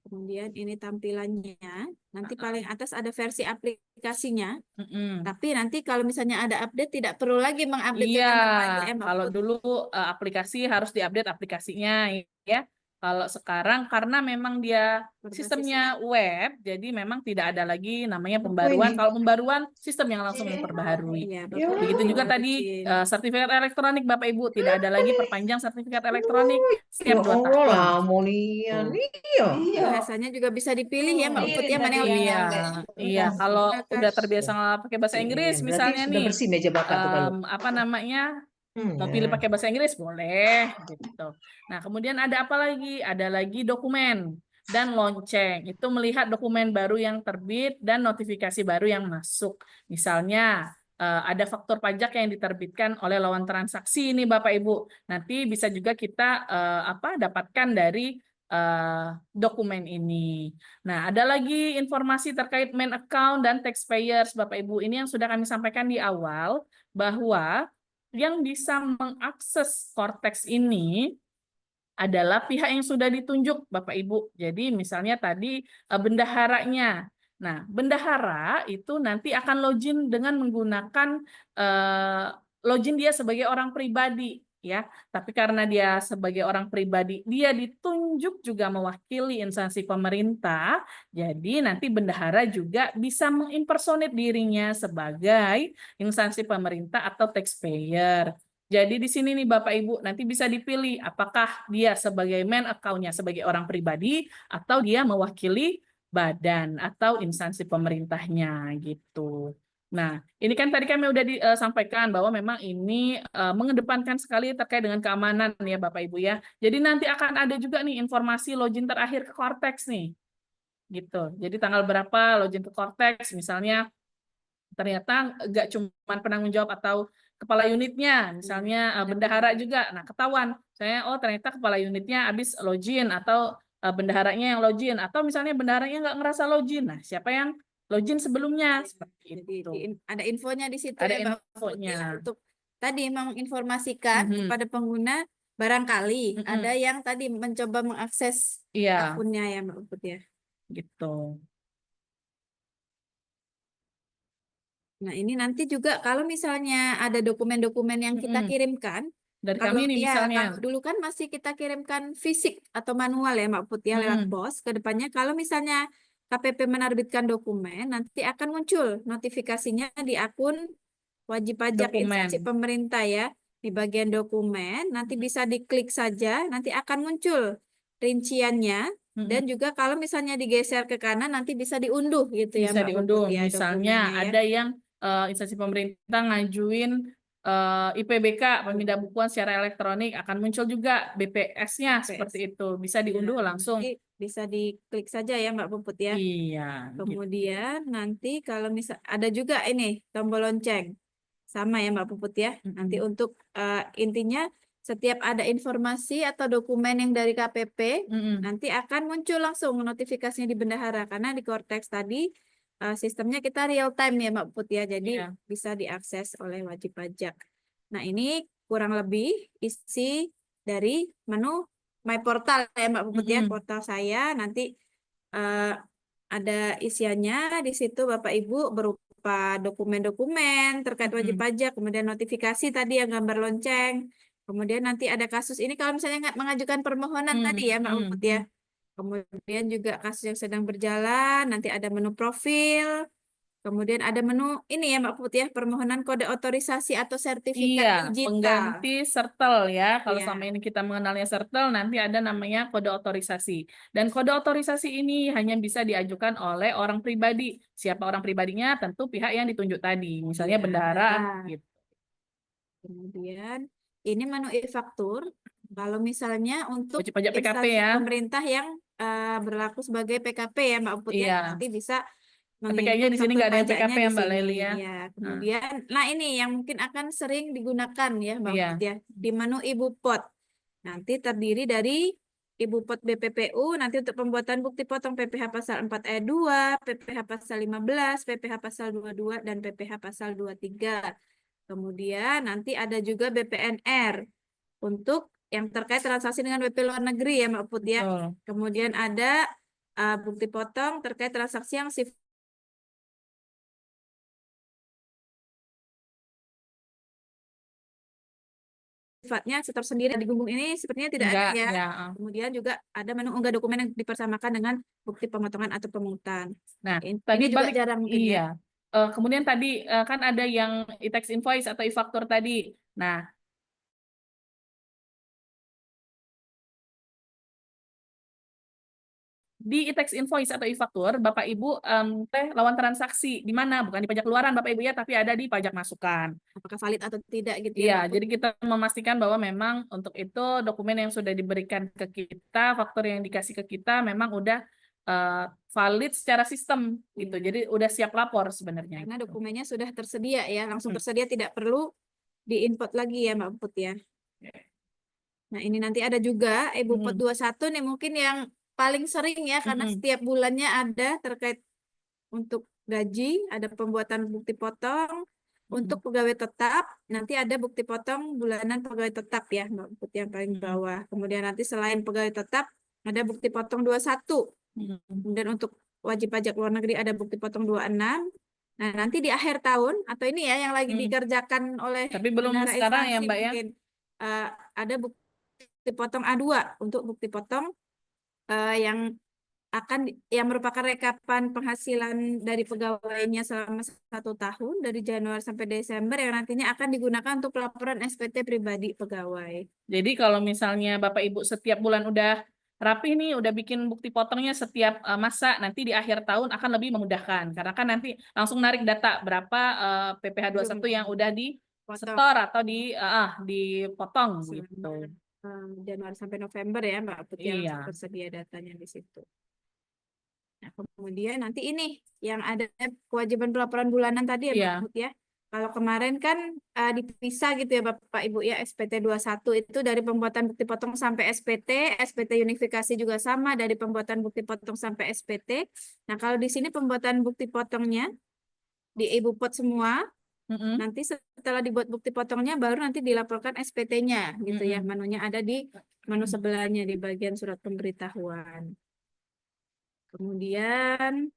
Kemudian ini tampilannya. Nanti paling atas ada versi aplikasinya. Mm-mm. Tapi nanti kalau misalnya ada update tidak perlu lagi mengupdate Iya, dengan namanya ya Mbak kalau Put. dulu aplikasi harus diupdate aplikasinya ya. Kalau sekarang karena memang dia Berbasis sistemnya web, jadi memang tidak ada lagi namanya Apa pembaruan. ini? Kalau pembaruan sistem yang langsung memperbaharui. Iya, Ya. Bapak Begitu juga tinggal tadi bikin. sertifikat elektronik Bapak Ibu, tidak ada lagi perpanjang sertifikat elektronik Ya setiap 2 Allah tahun. lah, Molian. Tuh. Iya. Bahasanya juga bisa dipilih ya Mbak Put ya mana yang lebih Iya, iya. Kalau digunakan. udah terbiasa pakai bahasa Inggris, Berarti misalnya sudah nih, bersih meja bapak tuh kalau. apa namanya, mau Ya. pilih pakai bahasa Inggris boleh gitu. Nah, kemudian ada apa lagi? Ada lagi dokumen dan lonceng. Itu melihat dokumen baru yang terbit dan notifikasi baru yang masuk. Misalnya ada faktur pajak yang diterbitkan oleh lawan transaksi ini Bapak Ibu. Nanti bisa juga kita dapatkan dari dokumen ini. Nah, ada lagi informasi terkait main account dan taxpayers Bapak Ibu. Ini yang sudah kami sampaikan di awal bahwa yang bisa mengakses Cortex ini adalah pihak yang sudah ditunjuk, Bapak Ibu. Jadi misalnya tadi bendaharanya. Nah, bendahara itu nanti akan login dengan menggunakan login dia sebagai orang pribadi, ya. Tapi karena dia sebagai orang pribadi, dia ditunjuk juga mewakili instansi pemerintah. Jadi nanti bendahara juga bisa mengimpersonate dirinya sebagai instansi pemerintah atau taxpayer. Jadi di sini nih Bapak Ibu nanti bisa dipilih apakah dia sebagai main account-nya sebagai orang pribadi atau dia mewakili badan atau instansi pemerintahnya gitu. Nah, ini kan tadi kami udah disampaikan bahwa memang ini mengedepankan sekali terkait dengan keamanan ya Bapak Ibu ya. Jadi nanti akan ada juga nih informasi login terakhir ke Cortex nih. Gitu. Jadi tanggal berapa login ke Cortex misalnya ternyata nggak cuma penanggung jawab atau kepala unitnya, misalnya bendahara juga. Nah, ketahuan. Saya, oh ternyata kepala unitnya habis login atau bendaharanya yang login. Atau misalnya bendaharanya nggak ngerasa login. Nah, siapa yang login sebelumnya? Seperti Jadi itu. ada infonya di situ Ada ya Mbak Put infonya. ya, untuk tadi menginformasikan Mhm. kepada pengguna barangkali Mhm. ada yang tadi mencoba mengakses Iya, akunnya ya Mbak Put ya. gitu. Nah, ini nanti juga kalau misalnya ada dokumen-dokumen yang kita Mhm. kirimkan, Dari kalau kami nih misalnya. kalau dulu kan masih kita kirimkan fisik atau manual ya Mbak Put ya lewat Mhm. pos. Kedepannya kalau misalnya KPP menerbitkan dokumen, nanti akan muncul notifikasinya di akun wajib pajak instansi Dokumen. pemerintah ya. Di bagian dokumen, nanti bisa diklik saja, nanti akan muncul rinciannya. Mhm. Dan juga kalau misalnya digeser ke kanan, nanti bisa diunduh gitu ya Bisa Mbak Puput diunduh. ya Misalnya dokumennya ya. ada yang instansi pemerintah ngajuin IPBK pemindah bukuan secara elektronik akan muncul juga BPS-nya BPS. seperti itu. Bisa diunduh langsung. Nanti bisa diklik saja ya Mbak Puput ya. Iya, gitu. Kemudian nanti kalau misal ada juga ini tombol lonceng. Sama ya Mbak Puput ya. Nanti untuk intinya setiap ada informasi atau dokumen yang dari KPP, nanti akan muncul langsung notifikasinya di bendahara. Karena di Cortex tadi sistemnya kita real time ya Mbak Puput ya. Jadi Iya. bisa diakses oleh wajib pajak. Nah ini kurang lebih isi dari menu My Portal ya Mbak Puput ya. Portal saya nanti ada isiannya di situ Bapak Ibu berupa dokumen-dokumen terkait wajib pajak, kemudian notifikasi tadi yang gambar lonceng, kemudian nanti ada kasus ini kalau misalnya nggak mengajukan permohonan tadi ya Mbak Puput ya. Kemudian juga kasus yang sedang berjalan, nanti ada menu profil, kemudian ada menu ini ya Mbak Puput ya, permohonan kode otorisasi atau sertifikat Iya, digital. pengganti sertel ya. Kalau Iya. selama ini kita mengenalnya sertel, nanti ada namanya kode otorisasi. Dan kode otorisasi ini hanya bisa diajukan oleh orang pribadi. Siapa orang pribadinya? Tentu pihak yang ditunjuk tadi. Misalnya Iya. bendahara gitu. Kemudian ini menu e-faktur. Kalau misalnya untuk Wajib pajak PKP instansi ya. pemerintah yang berlaku sebagai PKP ya Mbak Put ya, Iya. nanti bisa Tapi kayaknya menginput di sini faktur nggak ada yang pajaknya PKP di ya Mbak sini. Leli ya. Ya, kemudian, nah ini yang mungkin akan sering digunakan ya Mbak Iya. Put ya, di menu Ibu Pot. Nanti terdiri dari Ibu Pot BPPU, nanti untuk pembuatan bukti potong PPh pasal 4 ayat 2, PPh pasal 15, PPh pasal 22, dan PPh pasal 23. Kemudian nanti ada juga BPNR untuk yang terkait transaksi dengan WP luar negeri ya Mbak Put ya. Betul. Kemudian ada bukti potong terkait transaksi yang sifatnya tersendiri di Gumbung ini sepertinya tidak ada Enggak, ya. ya. Kemudian juga ada menu unggah dokumen yang dipersamakan dengan bukti pemotongan atau pemungutan. Nah, Ini tadi juga balik jarang mungkin ya. iya. Kemudian tadi kan ada yang e-tax invoice atau e-faktur tadi. Nah, di e-tax invoice atau e-faktur, Bapak Ibu lawan transaksi di mana? Bukan di pajak keluaran Bapak Ibu ya, tapi ada di pajak masukan. Apakah valid atau tidak gitu ya Iya, Mbak Put? jadi kita memastikan bahwa memang untuk itu dokumen yang sudah diberikan ke kita, faktur yang dikasih ke kita memang udah valid secara sistem gitu. Jadi udah siap lapor sebenarnya. Karena gitu. dokumennya sudah tersedia ya, langsung Hmm. tersedia, tidak perlu di-input lagi ya Mbak Put ya. Nah ini nanti ada juga Ibu Pot 21 nih mungkin yang paling sering ya, karena setiap bulannya ada terkait untuk gaji, ada pembuatan bukti potong. Untuk pegawai tetap, nanti ada bukti potong bulanan pegawai tetap ya, Mbak Put yang paling bawah. Kemudian nanti selain pegawai tetap, ada bukti potong 21. Kemudian untuk wajib pajak luar negeri ada bukti potong 26. Nah, nanti di akhir tahun, atau ini ya yang lagi dikerjakan oleh Tapi belum bendahara sekarang ya instansi Mbak ya? mungkin, ada bukti potong A2 untuk bukti potong yang merupakan rekapan penghasilan dari pegawainya selama 1 tahun dari Januari sampai Desember yang nantinya akan digunakan untuk pelaporan SPT pribadi pegawai. Jadi kalau misalnya Bapak Ibu setiap bulan udah rapi nih, udah bikin bukti potongnya setiap masa, nanti di akhir tahun akan lebih memudahkan. Karena kan nanti langsung narik data berapa PPh 21 yang udah disetor atau dipotong gitu. Januari sampai November ya Mbak Put, yang Iya. tersedia datanya di situ. Nah, kemudian nanti ini yang ada kewajiban pelaporan bulanan tadi ya Mbak Put ya. Kalau kemarin kan dipisah gitu ya Bapak Ibu ya, SPT 21 itu dari pembuatan bukti potong sampai SPT, SPT unifikasi juga sama dari pembuatan bukti potong sampai SPT. Nah, kalau di sini pembuatan bukti potongnya di Ibu Pot semua, nanti setelah dibuat bukti potongnya baru nanti dilaporkan SPT-nya gitu ya. Menunya ada di menu sebelahnya di bagian surat pemberitahuan. Kemudian,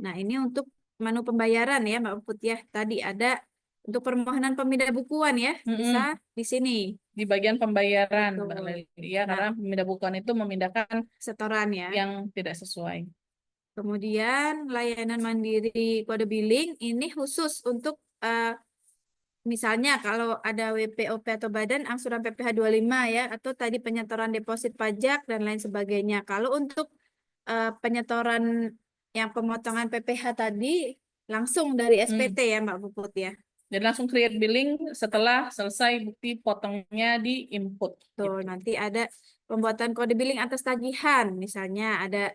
nah ini untuk menu pembayaran ya Mbak Put ya. Tadi ada untuk permohonan pemindah bukuan ya, bisa di sini. Di bagian pembayaran, Betul. Mbak Leli. Ya, karena pemindah bukuan itu memindahkan setoran ya. yang tidak sesuai. Kemudian layanan mandiri kode billing ini khusus untuk misalnya kalau ada WPOP atau badan angsuran PPh 25 ya, atau tadi penyetoran deposit pajak dan lain sebagainya. Kalau untuk penyetoran yang pemotongan PPh tadi langsung dari SPT ya Mbak Puput ya. Jadi langsung create billing setelah selesai bukti potongnya di input. Tuh, nanti ada pembuatan kode billing atas tagihan, misalnya ada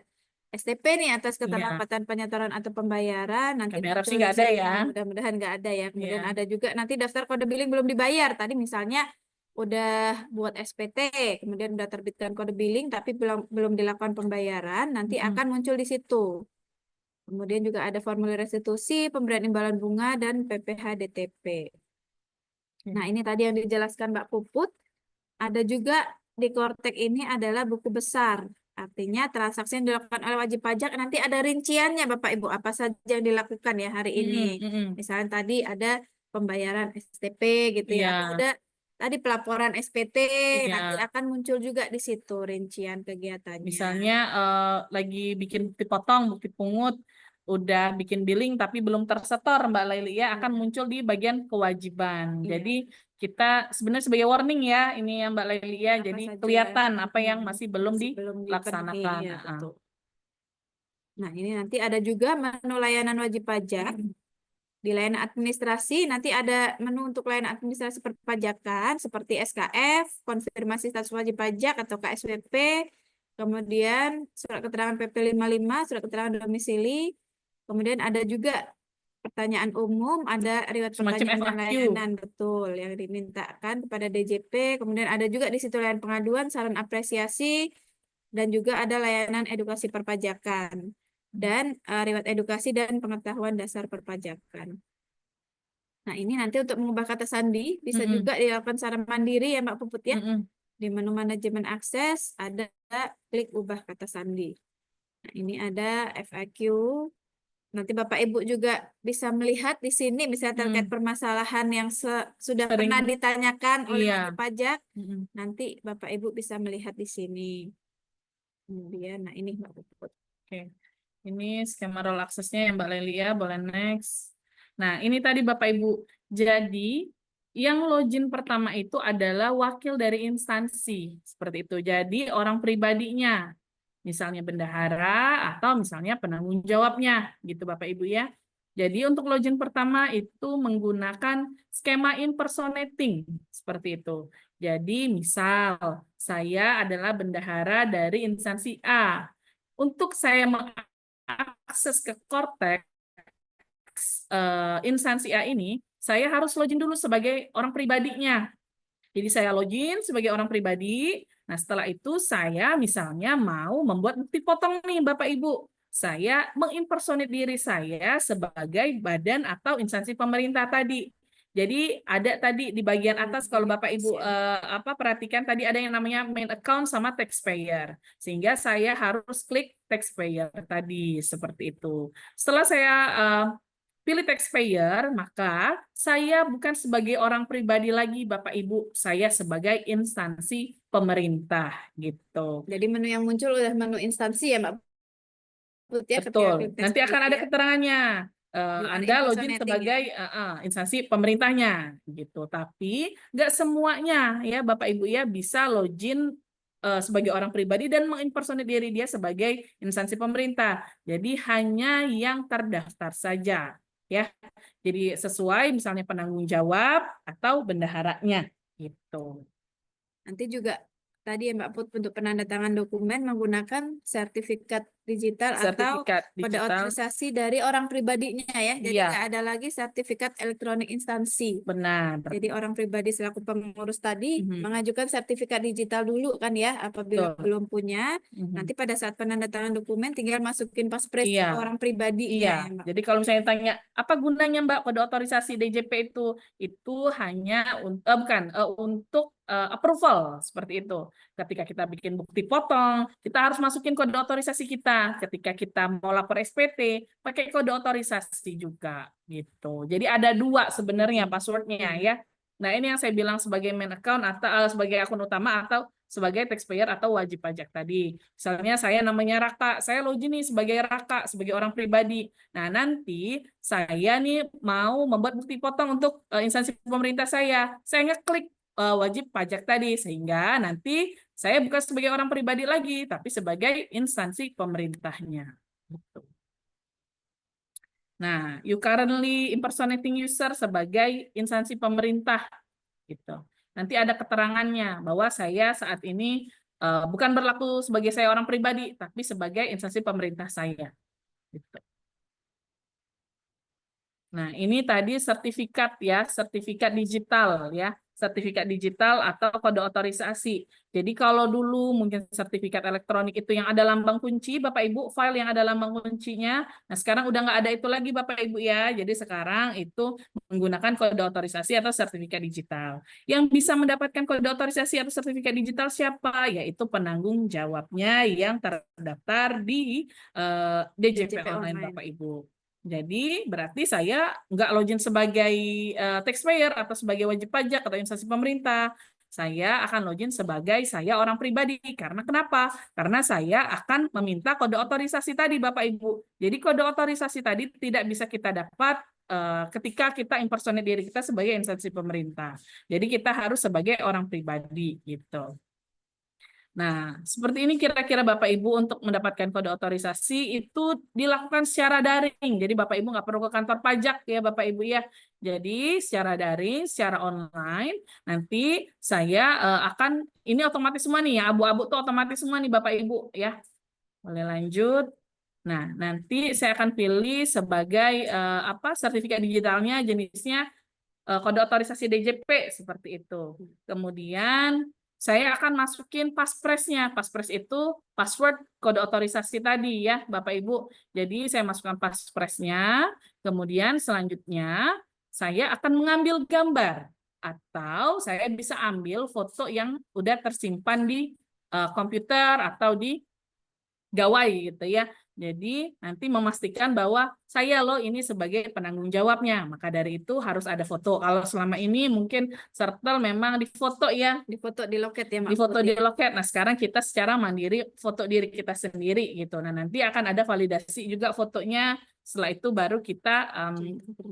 STP nih atas keterlambatan penyetoran atau pembayaran. Nanti Kami harap sih nggak ada ya. Mudah-mudahan nggak ada ya. Kemudian ada juga nanti daftar kode billing belum dibayar. Tadi misalnya udah buat SPT, kemudian udah terbitkan kode billing, tapi belum dilakukan pembayaran, nanti akan muncul di situ. Kemudian juga ada formulir restitusi, pemberian imbalan bunga, dan PPh DTP. Nah, ini tadi yang dijelaskan Mbak Puput. Ada juga di Kortek ini adalah buku besar. Artinya transaksi yang dilakukan oleh wajib pajak nanti ada rinciannya Bapak Ibu. Apa saja yang dilakukan ya hari ini. Misalnya tadi ada pembayaran STP gitu ya. Ada tadi pelaporan SPT, nanti akan muncul juga di situ rincian kegiatannya. Misalnya lagi bikin bukti potong, bukti pungut, udah bikin billing tapi belum tersetor Mbak Laili ya, akan muncul di bagian kewajiban. Jadi kita sebenarnya sebagai warning ya ini ya Mbak Laili ya, jadi kelihatan apa yang masih belum dilaksanakan. Ya, betul. Nah, ini nanti ada juga menu layanan wajib pajak. Di layanan administrasi nanti ada menu untuk layanan administrasi perpajakan seperti SKF, konfirmasi status wajib pajak atau KSWP, kemudian surat keterangan PP 55, surat keterangan domisili, kemudian ada juga pertanyaan umum, ada riwayat Semacam pertanyaan dan FAQ. layanan, betul, yang dimintakan kepada DJP, kemudian ada juga di situ layanan pengaduan, saran apresiasi, dan juga ada layanan edukasi perpajakan dan riwayat edukasi dan pengetahuan dasar perpajakan. Nah, ini nanti untuk mengubah kata sandi bisa juga dilakukan secara mandiri ya Mbak Puput ya. Di menu manajemen akses ada klik ubah kata sandi. Nah, ini ada FAQ. Nanti Bapak Ibu juga bisa melihat di sini misalnya terkait permasalahan yang sudah Sering. pernah ditanyakan oleh Iya. wajib pajak. Nanti Bapak Ibu bisa melihat di sini. Kemudian, nah ini Mbak Puput. Oke. Ini skema role aksesnya ya Mbak Lelia, boleh next. Nah, ini tadi Bapak Ibu. Jadi, yang login pertama itu adalah wakil dari instansi. Seperti itu. Jadi, orang pribadinya. Misalnya bendahara atau misalnya penanggung jawabnya. Gitu Bapak Ibu ya. Jadi, untuk login pertama itu menggunakan skema impersonating. Seperti itu. Jadi, misal saya adalah bendahara dari instansi A. Untuk saya akses ke Cortex instansi A ini, saya harus login dulu sebagai orang pribadinya. Jadi saya login sebagai orang pribadi. Nah, setelah itu saya misalnya mau membuat bukti potong nih Bapak Ibu. Saya mengimpersonate diri saya sebagai badan atau instansi pemerintah tadi. Jadi ada tadi di bagian atas kalau Bapak Ibu perhatikan tadi ada yang namanya main account sama taxpayer. Sehingga saya harus klik taxpayer tadi seperti itu. Setelah saya pilih taxpayer, maka saya bukan sebagai orang pribadi lagi Bapak Ibu, saya sebagai instansi pemerintah gitu. Jadi menu yang muncul udah menu instansi ya Mbak Put ya, ketika Betul. klik Nanti akan ada ya. keterangannya. Bukan Anda login impersonating sebagai instansi pemerintahnya gitu. Tapi nggak semuanya ya Bapak Ibu ya bisa login sebagai orang pribadi dan mengimpersonate diri dia sebagai instansi pemerintah. Jadi hanya yang terdaftar saja ya. Jadi sesuai misalnya penanggung jawab atau bendaharanya gitu. Nanti juga tadi ya Mbak Put untuk penandatangan dokumen menggunakan sertifikat digital atau Sertifikat kode digital. otorisasi dari orang pribadinya ya. Jadi Iya. nggak ada lagi sertifikat elektronik instansi. Benar. Jadi orang pribadi selaku pengurus tadi mengajukan sertifikat digital dulu kan ya, apabila Betul. belum punya, nanti pada saat penandatangan dokumen tinggal masukin paspres Iya. orang pribadinya Iya. ya Mbak. Jadi kalau misalnya tanya apa gunanya Mbak kode otorisasi DJP itu hanya untuk approval seperti itu. Ketika kita bikin bukti potong, kita harus masukin kode otorisasi kita. Ketika kita mau lapor SPT, pakai kode otorisasi juga gitu. Jadi ada dua sebenarnya passwordnya ya. Nah, ini yang saya bilang sebagai main account atau sebagai akun utama atau sebagai taxpayer atau wajib pajak tadi. Misalnya saya namanya Raka, saya login nih sebagai Raka, sebagai orang pribadi. Nah, nanti saya nih mau membuat bukti potong untuk instansi pemerintah saya ngeklik wajib pajak tadi, sehingga nanti saya bukan sebagai orang pribadi lagi, tapi sebagai instansi pemerintahnya. Gitu. Nah, you currently impersonating user sebagai instansi pemerintah. Gitu. Nanti ada keterangannya bahwa saya saat ini bukan berlaku sebagai saya orang pribadi, tapi sebagai instansi pemerintah saya. Gitu. Nah, ini tadi sertifikat ya, sertifikat digital ya. Sertifikat digital atau kode otorisasi. Jadi kalau dulu mungkin sertifikat elektronik itu yang ada lambang kunci, Bapak Ibu, file yang ada lambang kuncinya. Nah, sekarang udah nggak ada itu lagi Bapak Ibu ya. Jadi sekarang itu menggunakan kode otorisasi atau sertifikat digital. Yang bisa mendapatkan kode otorisasi atau sertifikat digital siapa? Yaitu penanggung jawabnya yang terdaftar di DJP online Bapak Ibu. Jadi berarti saya nggak login sebagai taxpayer atau sebagai wajib pajak atau instansi pemerintah. Saya akan login sebagai saya orang pribadi. Karena kenapa? Karena saya akan meminta kode otorisasi tadi Bapak Ibu. Jadi kode otorisasi tadi tidak bisa kita dapat ketika kita impersonate diri kita sebagai instansi pemerintah. Jadi kita harus sebagai orang pribadi gitu. Nah, seperti ini kira-kira Bapak Ibu untuk mendapatkan kode otorisasi itu dilakukan secara daring. Jadi Bapak Ibu nggak perlu ke kantor pajak ya Bapak Ibu ya. Jadi secara daring, secara online, nanti saya akan, ini otomatis semua nih ya, abu-abu tuh otomatis semua nih Bapak Ibu ya. Boleh lanjut. Nah, nanti saya akan pilih sebagai sertifikat digitalnya jenisnya kode otorisasi DJP seperti itu. Kemudian saya akan masukin paspresnya. Paspres itu password kode otorisasi tadi ya, Bapak Ibu. Jadi saya masukkan paspresnya. Kemudian selanjutnya saya akan mengambil gambar atau saya bisa ambil foto yang udah tersimpan di komputer atau di gawai gitu ya. Jadi nanti memastikan bahwa saya loh ini sebagai penanggung jawabnya. Maka dari itu harus ada foto. Kalau selama ini mungkin Sertel memang difoto ya, Difoto di loket ya, Mak difoto Putih. di loket. Nah, sekarang kita secara mandiri foto diri kita sendiri gitu. Nah, nanti akan ada validasi juga fotonya. Setelah itu baru kita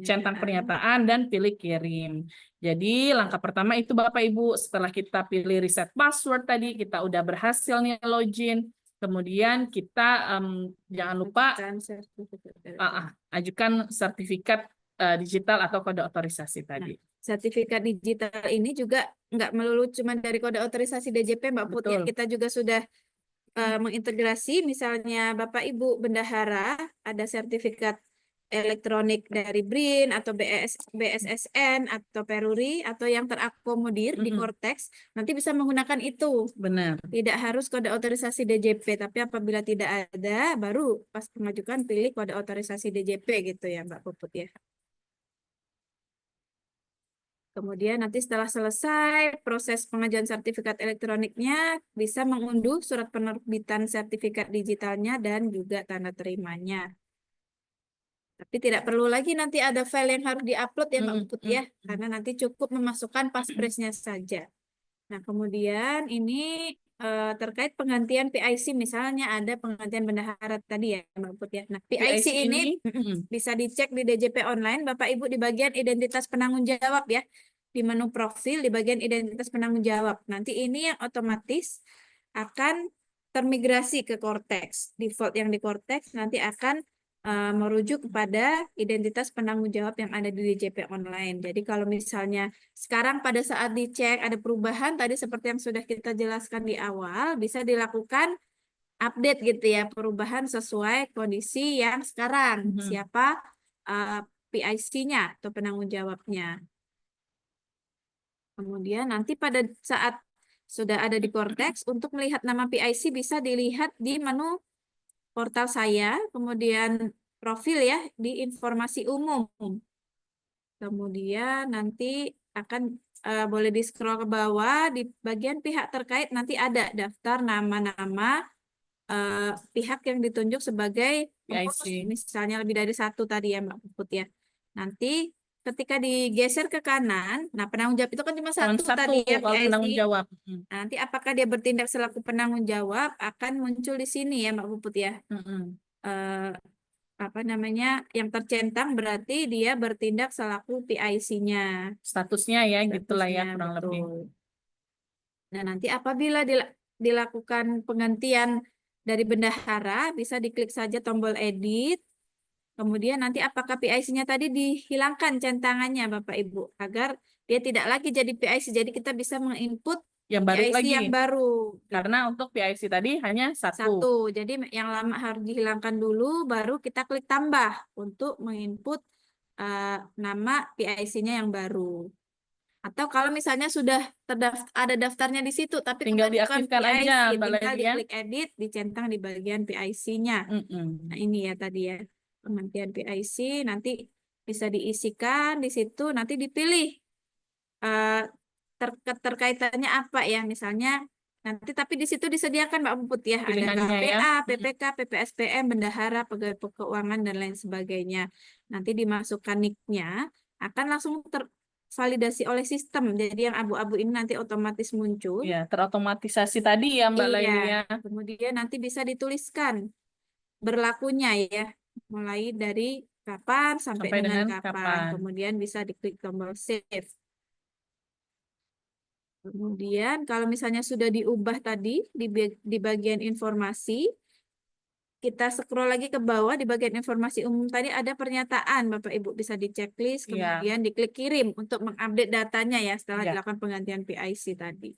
centang pernyataan dan pilih kirim. Jadi langkah pertama itu Bapak Ibu, setelah kita pilih reset password tadi, kita udah berhasil nih login. Kemudian kita jangan lupa ajukan sertifikat digital atau kode otorisasi tadi. Sertifikat digital ini juga nggak melulu cuma dari kode otorisasi DJP, Mbak Put. Ya, Betul. kita juga sudah mengintegrasi, misalnya Bapak Ibu bendahara ada sertifikat elektronik dari BRIN atau BSSN atau Peruri atau yang terakomodir di Cortex, nanti bisa menggunakan itu. Benar. Tidak harus kode otorisasi DJP, tapi apabila tidak ada, baru pas pengajukan pilih kode otorisasi DJP gitu ya, Mbak Puput ya. Kemudian nanti setelah selesai proses pengajuan sertifikat elektroniknya, bisa mengunduh surat penerbitan sertifikat digitalnya dan juga tanda terimanya. Tapi tidak perlu lagi nanti ada file yang harus diupload ya Mbak Puput ya, karena nanti cukup memasukkan paspresnya saja. Nah, kemudian ini terkait penggantian PIC, misalnya ada penggantian bendahara tadi ya Mbak Puput ya. Nah, PIC ini bisa dicek di DJP online, Bapak Ibu di bagian identitas penanggung jawab ya. Di menu profil di bagian identitas penanggung jawab. Nanti ini yang otomatis akan termigrasi ke Cortex. Default yang di Cortex nanti akan merujuk kepada identitas penanggung jawab yang ada di DJP online. Jadi kalau misalnya sekarang pada saat dicek ada perubahan tadi seperti yang sudah kita jelaskan di awal, bisa dilakukan update gitu ya, perubahan sesuai kondisi yang sekarang. Siapa PIC-nya atau penanggung jawabnya. Kemudian nanti pada saat sudah ada di Cortex, untuk melihat nama PIC bisa dilihat di menu portal saya, kemudian profil ya, di informasi umum. Kemudian nanti akan boleh di-scroll ke bawah, di bagian pihak terkait nanti ada daftar nama-nama pihak yang ditunjuk sebagai pengurus, misalnya lebih dari satu tadi ya Mbak Puput ya. Nanti ketika digeser ke kanan, nah penanggung jawab itu kan cuma satu tadi ya kalau penanggung PIC. jawab. Nanti apakah dia bertindak selaku penanggung jawab akan muncul di sini ya Mbak Puput ya. Apa namanya yang tercentang berarti dia bertindak selaku PIC-nya. Statusnya ya gitulah ya kurang lebih. Nah, nanti apabila dilakukan penggantian dari bendahara, bisa diklik saja tombol edit. Kemudian nanti apakah PIC-nya tadi dihilangkan centangannya Bapak Ibu agar dia tidak lagi jadi PIC. Jadi kita bisa menginput yang baru PIC lagi. yang baru. Karena untuk PIC tadi hanya satu. Jadi yang lama harus dihilangkan dulu, baru kita klik tambah untuk menginput nama PIC-nya yang baru. Atau kalau misalnya sudah ada daftarnya di situ, tapi tinggal bukan diaktifkan PIC, aja, tinggal diklik edit, dicentang di bagian PIC-nya. Nah ini ya tadi ya, penggantian PIC, nanti bisa diisikan di situ, nanti dipilih terkaitannya apa ya, misalnya nanti tapi di situ disediakan Mbak Puput ya, ada KPA, PPK, PPSPM, bendahara, pegawai keuangan dan lain sebagainya. Nanti dimasukkan NIK-nya, akan langsung tervalidasi oleh sistem. Jadi yang abu-abu ini nanti otomatis muncul. Ya, terotomatisasi tadi ya Mbak Laili ya. Kemudian nanti bisa dituliskan berlakunya ya, mulai dari kapan sampai dengan kapan. Kemudian bisa diklik tombol save. Kemudian kalau misalnya sudah diubah tadi di bagian informasi, kita scroll lagi ke bawah di bagian informasi umum tadi ada pernyataan Bapak Ibu bisa di checklist, Iya. kemudian diklik kirim untuk mengupdate datanya ya setelah Iya. dilakukan penggantian PIC tadi.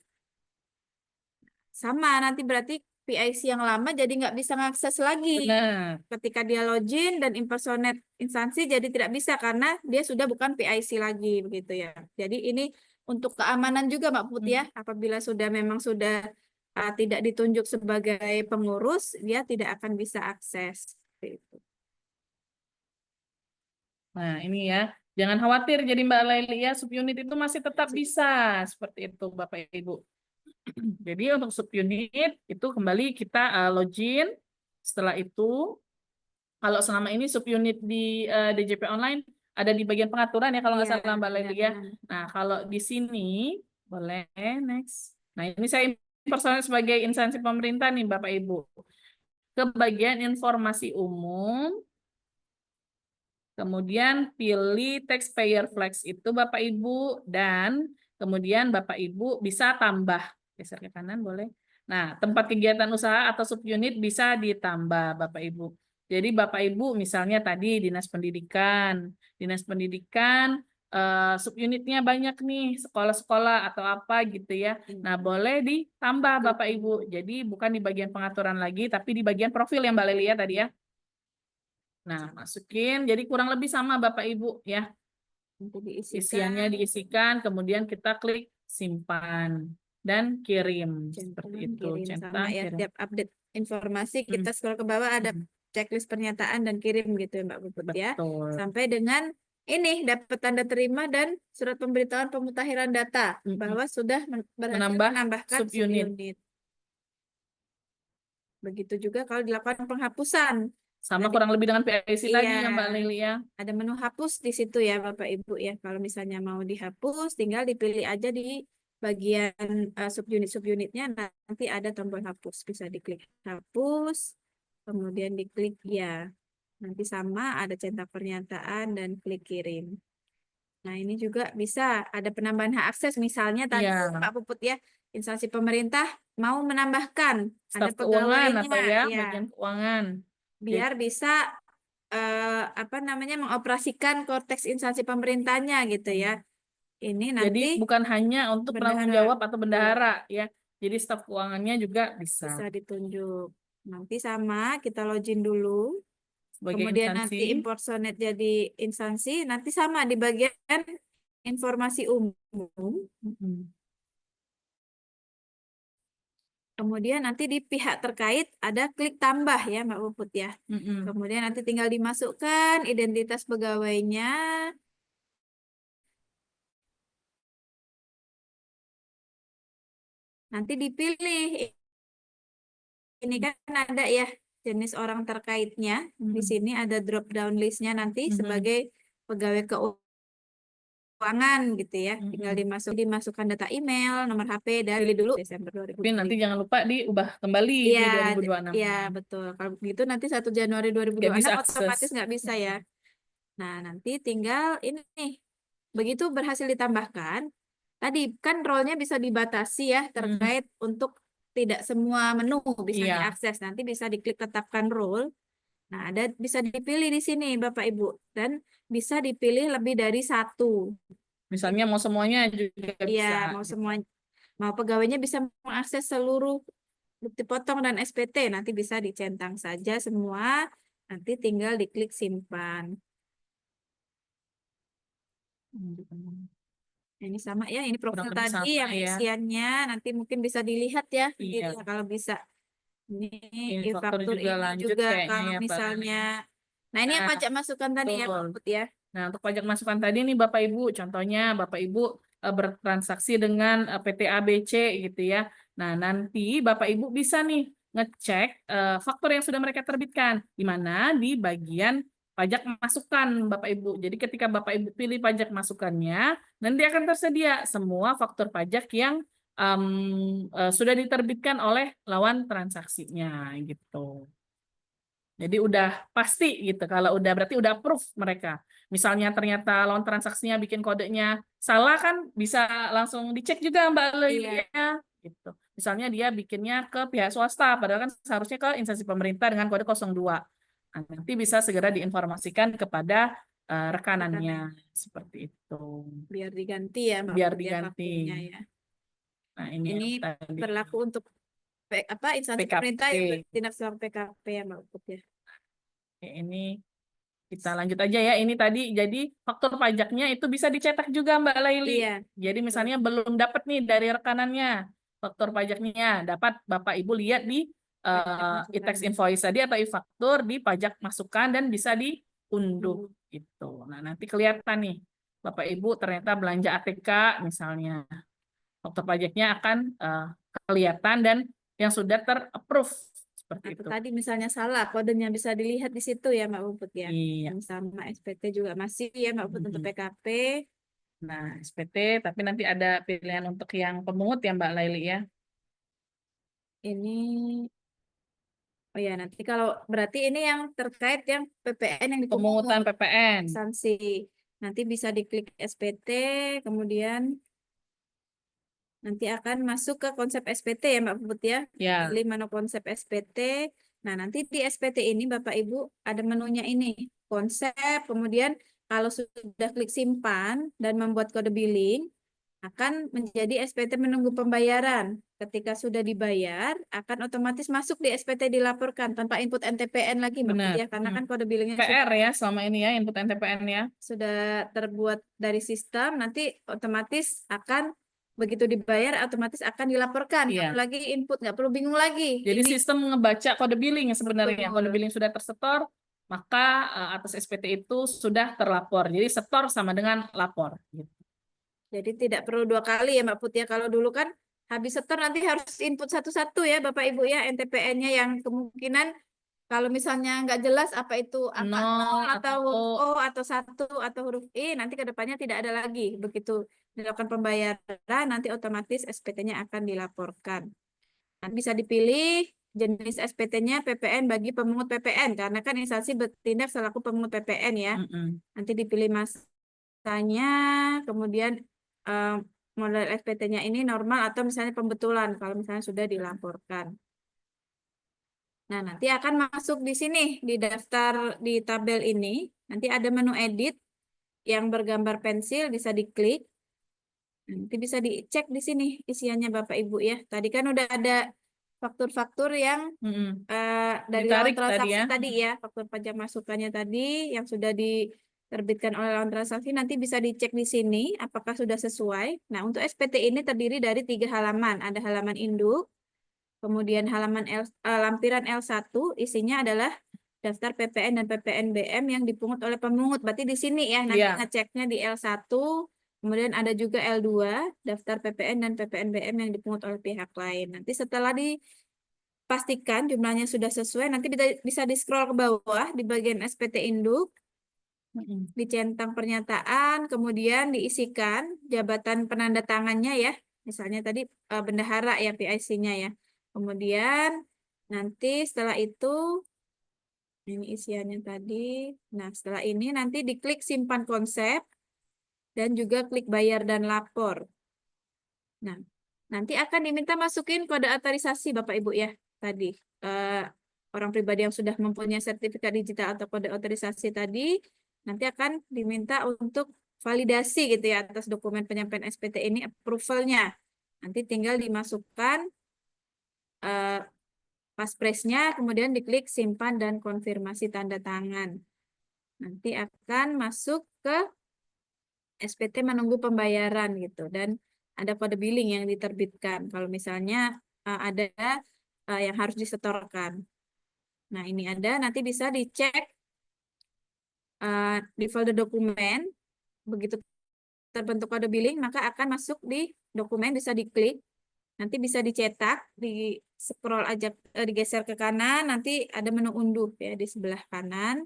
Sama nanti berarti PIC yang lama jadi nggak bisa mengakses lagi. Benar. Ketika dia login dan impersonate instansi jadi tidak bisa karena dia sudah bukan PIC lagi begitu ya. Jadi ini untuk keamanan juga Mbak Put ya, apabila memang sudah tidak ditunjuk sebagai pengurus, dia tidak akan bisa akses. Seperti itu. Nah, ini ya. Jangan khawatir jadi Mbak Laili ya, subunit itu masih tetap bisa. Seperti itu Bapak Ibu. Jadi untuk subunit itu kembali kita login. Setelah itu, kalau selama ini subunit di DJP online ada di bagian pengaturan ya kalau nggak Iya, salah Mbak Laili ya. benar. Nah, kalau di sini boleh next. Nah, ini saya impersonate sebagai instansi pemerintah nih Bapak Ibu. Ke bagian informasi umum. Kemudian pilih taxpayer flags itu Bapak Ibu dan kemudian Bapak Ibu bisa tambah. Geser ke kanan boleh. Nah, tempat kegiatan usaha atau subunit bisa ditambah Bapak Ibu. Jadi Bapak Ibu misalnya tadi Dinas Pendidikan. Dinas Pendidikan subunitnya banyak nih, sekolah-sekolah atau apa gitu ya. Nah, boleh ditambah Bapak Ibu. Jadi bukan di bagian pengaturan lagi tapi di bagian profil yang Mbak Lelia tadi ya. Nah, masukin. Jadi kurang lebih sama Bapak Ibu ya. Nanti diisikan. Isiannya diisikan, kemudian kita klik simpan dan kirim. Seperti itu. Kirim Centang, sama ya. kirim. Tiap update informasi kita scroll ke bawah ada checklist pernyataan dan kirim gitu ya Mbak Puput ya. Betul. Sampai dengan ini dapat tanda terima dan surat pemberitahuan pemutakhiran data bahwa sudah berhasil menambahkan subunit. Begitu juga kalau dilakukan penghapusan. Sama kurang lebih dengan PIC tadi ya Mbak Lili ya. Ada menu hapus di situ ya Bapak Ibu ya. Kalau misalnya mau dihapus, tinggal dipilih aja di bagian subunit-subunitnya nanti ada tombol hapus. Bisa diklik hapus, kemudian diklik ya. Nanti sama ada cetak pernyataan dan klik kirim. Nah ini juga bisa ada penambahan hak akses. Misalnya tadi Pak Puput ya, instansi pemerintah mau menambahkan ada Staf keuangan pegawainya atau ya, bagian keuangan. Biar bisa mengoperasikan korteks instansi pemerintahnya gitu ya. Ini nanti jadi bukan hanya untuk penanggung jawab atau bendahara ya. Jadi staf keuangannya juga bisa ditunjuk. Nanti sama kita login dulu. Sebagai Kemudian instansi. nanti impersonate jadi instansi. Nanti sama di bagian informasi umum. Kemudian nanti di pihak terkait ada klik tambah ya Mbak Puput ya. Kemudian nanti tinggal dimasukkan identitas pegawainya. Nanti dipilih. Ini kan ada ya jenis orang terkaitnya. Di sini ada drop down listnya nanti sebagai pegawai keuangan gitu ya. Tinggal dimasukkan data email, nomor HP dari dulu Desember 2020. Tapi nanti jangan lupa diubah kembali di 2026. Iya, betul. Kalau begitu nanti 1 Januari 2026 otomatis nggak bisa ya. Nah, nanti tinggal ini nih. Begitu berhasil ditambahkan, tadi kan role-nya bisa dibatasi ya terkait untuk tidak semua menu bisa diakses. Nanti bisa diklik tetapkan role. Nah, ada bisa dipilih di sini Bapak Ibu dan bisa dipilih lebih dari 1. Misalnya mau semuanya juga bisa. Iya, mau semua, mau pegawainya bisa mengakses seluruh bukti potong dan SPT, nanti bisa dicentang saja semua, nanti tinggal diklik simpan. Ini sama ya, ini profil tadi yang isiannya nanti mungkin bisa dilihat ya, gitu, kalau bisa. Ini faktur ini juga kalau misalnya, nah ini yang pajak masukan tadi ya Pak Put ya. Nah, untuk pajak masukan tadi nih Bapak Ibu, contohnya Bapak Ibu bertransaksi dengan PT ABC gitu ya. Nah, nanti Bapak Ibu bisa nih ngecek faktur yang sudah mereka terbitkan, di mana di bagian pajak masukan Bapak Ibu. Jadi ketika Bapak Ibu pilih pajak masukannya, nanti akan tersedia semua faktur pajak yang sudah diterbitkan oleh lawan transaksinya gitu. Jadi udah pasti gitu. Kalau udah berarti udah approve mereka. Misalnya ternyata lawan transaksinya bikin kodenya salah kan bisa langsung dicek juga Mbak Leili ya. Gitu. Misalnya dia bikinnya ke pihak swasta padahal kan seharusnya ke instansi pemerintah dengan kode 02. Nah, nanti bisa segera diinformasikan kepada rekanannya seperti itu. Biar diganti ya Mbak Biar Put ya diganti. vakumnya ya. Nah, ini Ini yang tadi. berlaku untuk instansi PKP. pemerintah yang bertindak selaku PKP ya Mbak Put ya. Oke, ini kita lanjut aja ya. Ini tadi jadi faktur pajaknya itu bisa dicetak juga Mbak Laili. Iya. Jadi misalnya belum dapat nih dari rekanannya faktur pajaknya, dapat Bapak Ibu lihat di Pajak e-tax masukan. invoice tadi atau e-faktur di pajak masukan dan bisa diunduh gitu. Nah, nanti kelihatan nih Bapak Ibu ternyata belanja ATK misalnya. Faktur pajaknya akan kelihatan dan yang sudah ter-approve seperti Atau itu. tadi misalnya salah, kodenya bisa dilihat di situ ya Mbak Puput ya. Iya. Yang sama SPT juga masih ya Mbak Puput untuk PKP. Nah, SPT, tapi nanti ada pilihan untuk yang pemungut ya Mbak Laili ya. Ini, oh ya nanti kalau berarti ini yang terkait yang PPN yang Pemungutan dipungut PPN. sanksi. Nanti bisa diklik SPT, kemudian nanti akan masuk ke konsep SPT ya Mbak Puput ya. Ya. Pilih menu konsep SPT. Nah, nanti di SPT ini Bapak Ibu ada menunya ini, konsep, kemudian kalau sudah klik simpan dan membuat kode billing, akan menjadi SPT menunggu pembayaran. Ketika sudah dibayar, akan otomatis masuk di SPT dilaporkan tanpa input NTPN lagi Mbak Put Benar. ya, karena kan kode billingnya PR ya selama ini ya, input NTPN ya. sudah terbuat dari sistem, nanti otomatis akan begitu dibayar otomatis akan dilaporkan. Iya. Nggak perlu lagi input, nggak perlu bingung lagi. Jadi sistem ngebaca kode billing sebenarnya. Betul. Kode billing sudah tersetor, maka atas SPT itu sudah terlapor. Jadi setor sama dengan lapor. Gitu. Jadi tidak perlu 2 kali ya Mbak Put ya. Kalau dulu kan habis setor nanti harus input satu-satu ya Bapak Ibu ya, NTPN-nya yang kemungkinan kalau misalnya nggak jelas apa itu angka 0 atau huruf O atau 1 atau huruf I, nanti ke depannya tidak ada lagi. Begitu dilakukan pembayaran, nanti otomatis SPT-nya akan dilaporkan. Nanti bisa dipilih jenis SPT-nya PPN bagi pemungut PPN, karena kan instansi bertindak selaku pemungut PPN ya. Nanti dipilih masanya, kemudian model SPT-nya ini normal atau misalnya pembetulan, kalau misalnya sudah dilaporkan. Nah, nanti akan masuk di sini, di daftar di tabel ini. Nanti ada menu edit yang bergambar pensil, bisa diklik. Nanti bisa dicek di sini isiannya Bapak Ibu ya. Tadi kan udah ada faktur-faktur yang dari lawan Ditarik transaksi tadi ya. faktur pajak masukannya tadi yang sudah diterbitkan oleh lawan transaksi, nanti bisa dicek di sini apakah sudah sesuai. Nah, untuk SPT ini terdiri dari 3 halaman. Ada halaman induk, kemudian halaman lampiran L1 isinya adalah daftar PPN dan PPNBM yang dipungut oleh pemungut. Berarti di sini ya nanti ngeceknya di L1, kemudian ada juga L2, daftar PPN dan PPNBM yang dipungut oleh pihak lain. Nanti setelah dipastikan jumlahnya sudah sesuai, nanti bisa di-scroll ke bawah di bagian SPT induk, dicentang pernyataan, kemudian diisikan jabatan penanda tangannya ya. Misalnya tadi bendahara ya PIC-nya ya. Kemudian nanti setelah itu ini isiannya tadi. Nah, setelah ini nanti diklik simpan konsep dan juga klik bayar dan lapor. Nah, nanti akan diminta masukin kode otorisasi Bapak Ibu ya. Tadi orang pribadi yang sudah mempunyai sertifikat digital atau kode otorisasi tadi nanti akan diminta untuk validasi gitu ya atas dokumen penyampaian SPT ini approval-nya. Nanti tinggal dimasukkan paspresnya, kemudian diklik simpan dan konfirmasi tanda tangan. Nanti akan masuk ke SPT menunggu pembayaran gitu, dan ada kode billing yang diterbitkan kalau misalnya ada yang harus disetorkan. Nah, ini ada, nanti bisa dicek di folder dokumen. Begitu terbentuk kode billing, maka akan masuk di dokumen, bisa diklik. Nanti bisa dicetak, di scroll aja, digeser ke kanan, nanti ada menu unduh ya di sebelah kanan.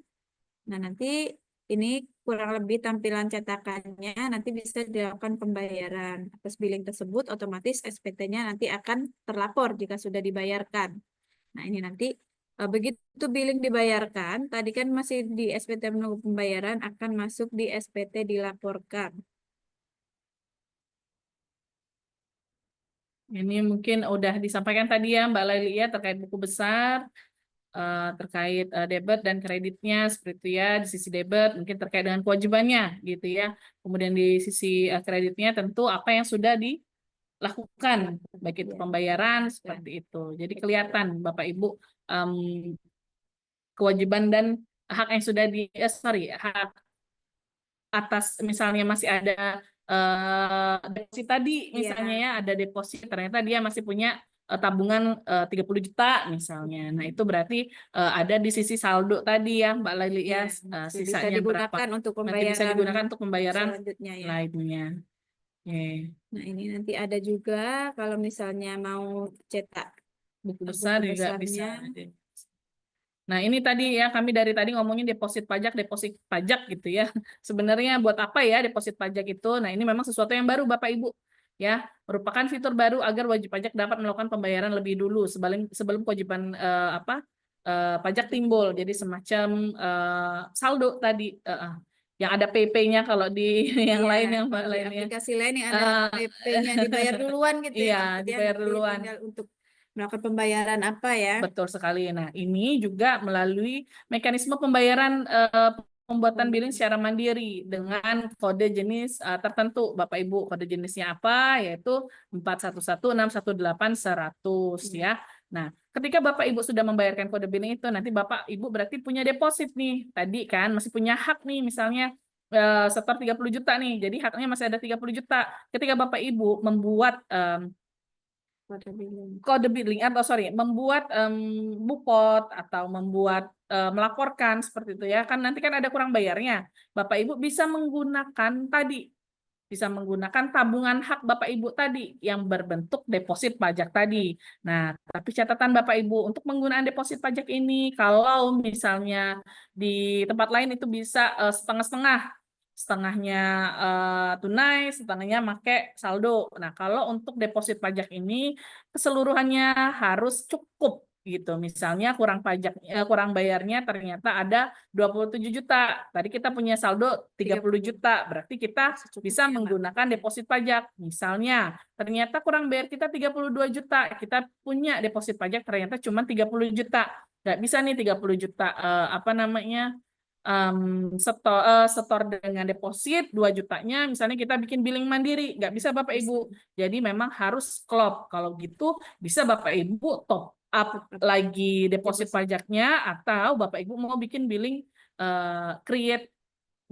Nah, nanti ini kurang lebih tampilan cetakannya, nanti bisa dilakukan pembayaran. Atas billing tersebut, otomatis SPT-nya nanti akan terlapor jika sudah dibayarkan. Nah, ini nanti Begitu billing dibayarkan, tadi kan masih di SPT menunggu pembayaran, akan masuk di SPT dilaporkan. Ini mungkin udah disampaikan tadi ya Mbak Laili ya terkait buku besar, terkait debit dan kreditnya seperti itu ya. Di sisi debit mungkin terkait dengan kewajibannya gitu ya. Kemudian di sisi kreditnya tentu apa yang sudah dilakukan, baik itu Ya, pembayaran seperti itu. Jadi kelihatan Bapak Ibu em, kewajiban dan hak yang sudah hak atas misalnya masih ada deposit tadi misalnya iya, ya ada deposit ternyata dia masih punya tabungan 30 juta misalnya. Nah, itu berarti ada di sisi saldo tadi ya Mbak Laili ya, iya, masih bisa sisanya berapa digunakan untuk nanti bisa pembayaran digunakan untuk pembayaran selanjutnya ya. lainnya. Oke. Nah, ini nanti ada juga kalau misalnya mau cetak Buku buku besar juga bisa. besarnya. Nah, ini tadi ya kami dari tadi ngomongin deposit pajak gitu ya. Sebenarnya buat apa ya deposit pajak itu? Nah, ini memang sesuatu yang baru Bapak Ibu ya, merupakan fitur baru agar wajib pajak dapat melakukan pembayaran lebih dulu sebelum kewajiban pajak timbul. Jadi semacam saldo tadi yang ada PP-nya kalau di yang Iya, lain yang Mbak kalau di lainnya. aplikasi lain yang ada PP-nya dibayar duluan gitu ya, Iya, Mbak Put, ya. dibayar Nanti duluan. tinggal untuk melakukan pembayaran apa ya? Betul sekali. Nah, ini juga melalui mekanisme pembayaran pembuatan billing secara mandiri dengan kode jenis tertentu. Bapak Ibu, kode jenisnya apa? Yaitu 411618 100 ya. Nah, ketika Bapak Ibu sudah membayarkan kode billing itu, nanti Bapak Ibu berarti punya deposit nih. Tadi kan masih punya hak nih misalnya setor 30 juta nih. Jadi haknya masih ada 30 juta. Ketika Bapak Ibu membuat Kode billing. kode billing atau membuat bukot atau membuat melaporkan seperti itu ya kan nanti kan ada kurang bayarnya Bapak Ibu bisa menggunakan tabungan hak Bapak Ibu tadi yang berbentuk deposit pajak tadi. Nah, tapi catatan Bapak Ibu untuk penggunaan deposit pajak ini kalau misalnya di tempat lain itu bisa setengah-setengah, setengahnya tunai, setengahnya pakai saldo. Nah, kalau untuk deposit pajak ini keseluruhannya harus cukup gitu. Misalnya kurang bayarnya ternyata ada 27 juta. Tadi kita punya saldo 30 juta. Berarti kita bisa menggunakan deposit pajak. Misalnya, ternyata kurang bayar kita 32 juta. Kita punya deposit pajak ternyata cuma 30 juta. Nggak bisa nih 30 juta setor dengan deposit 2 jutanya misalnya kita bikin billing mandiri nggak bisa Bapak Ibu, jadi memang harus klop. Kalau gitu bisa Bapak Ibu top up lagi deposit pajaknya atau Bapak Ibu mau bikin billing create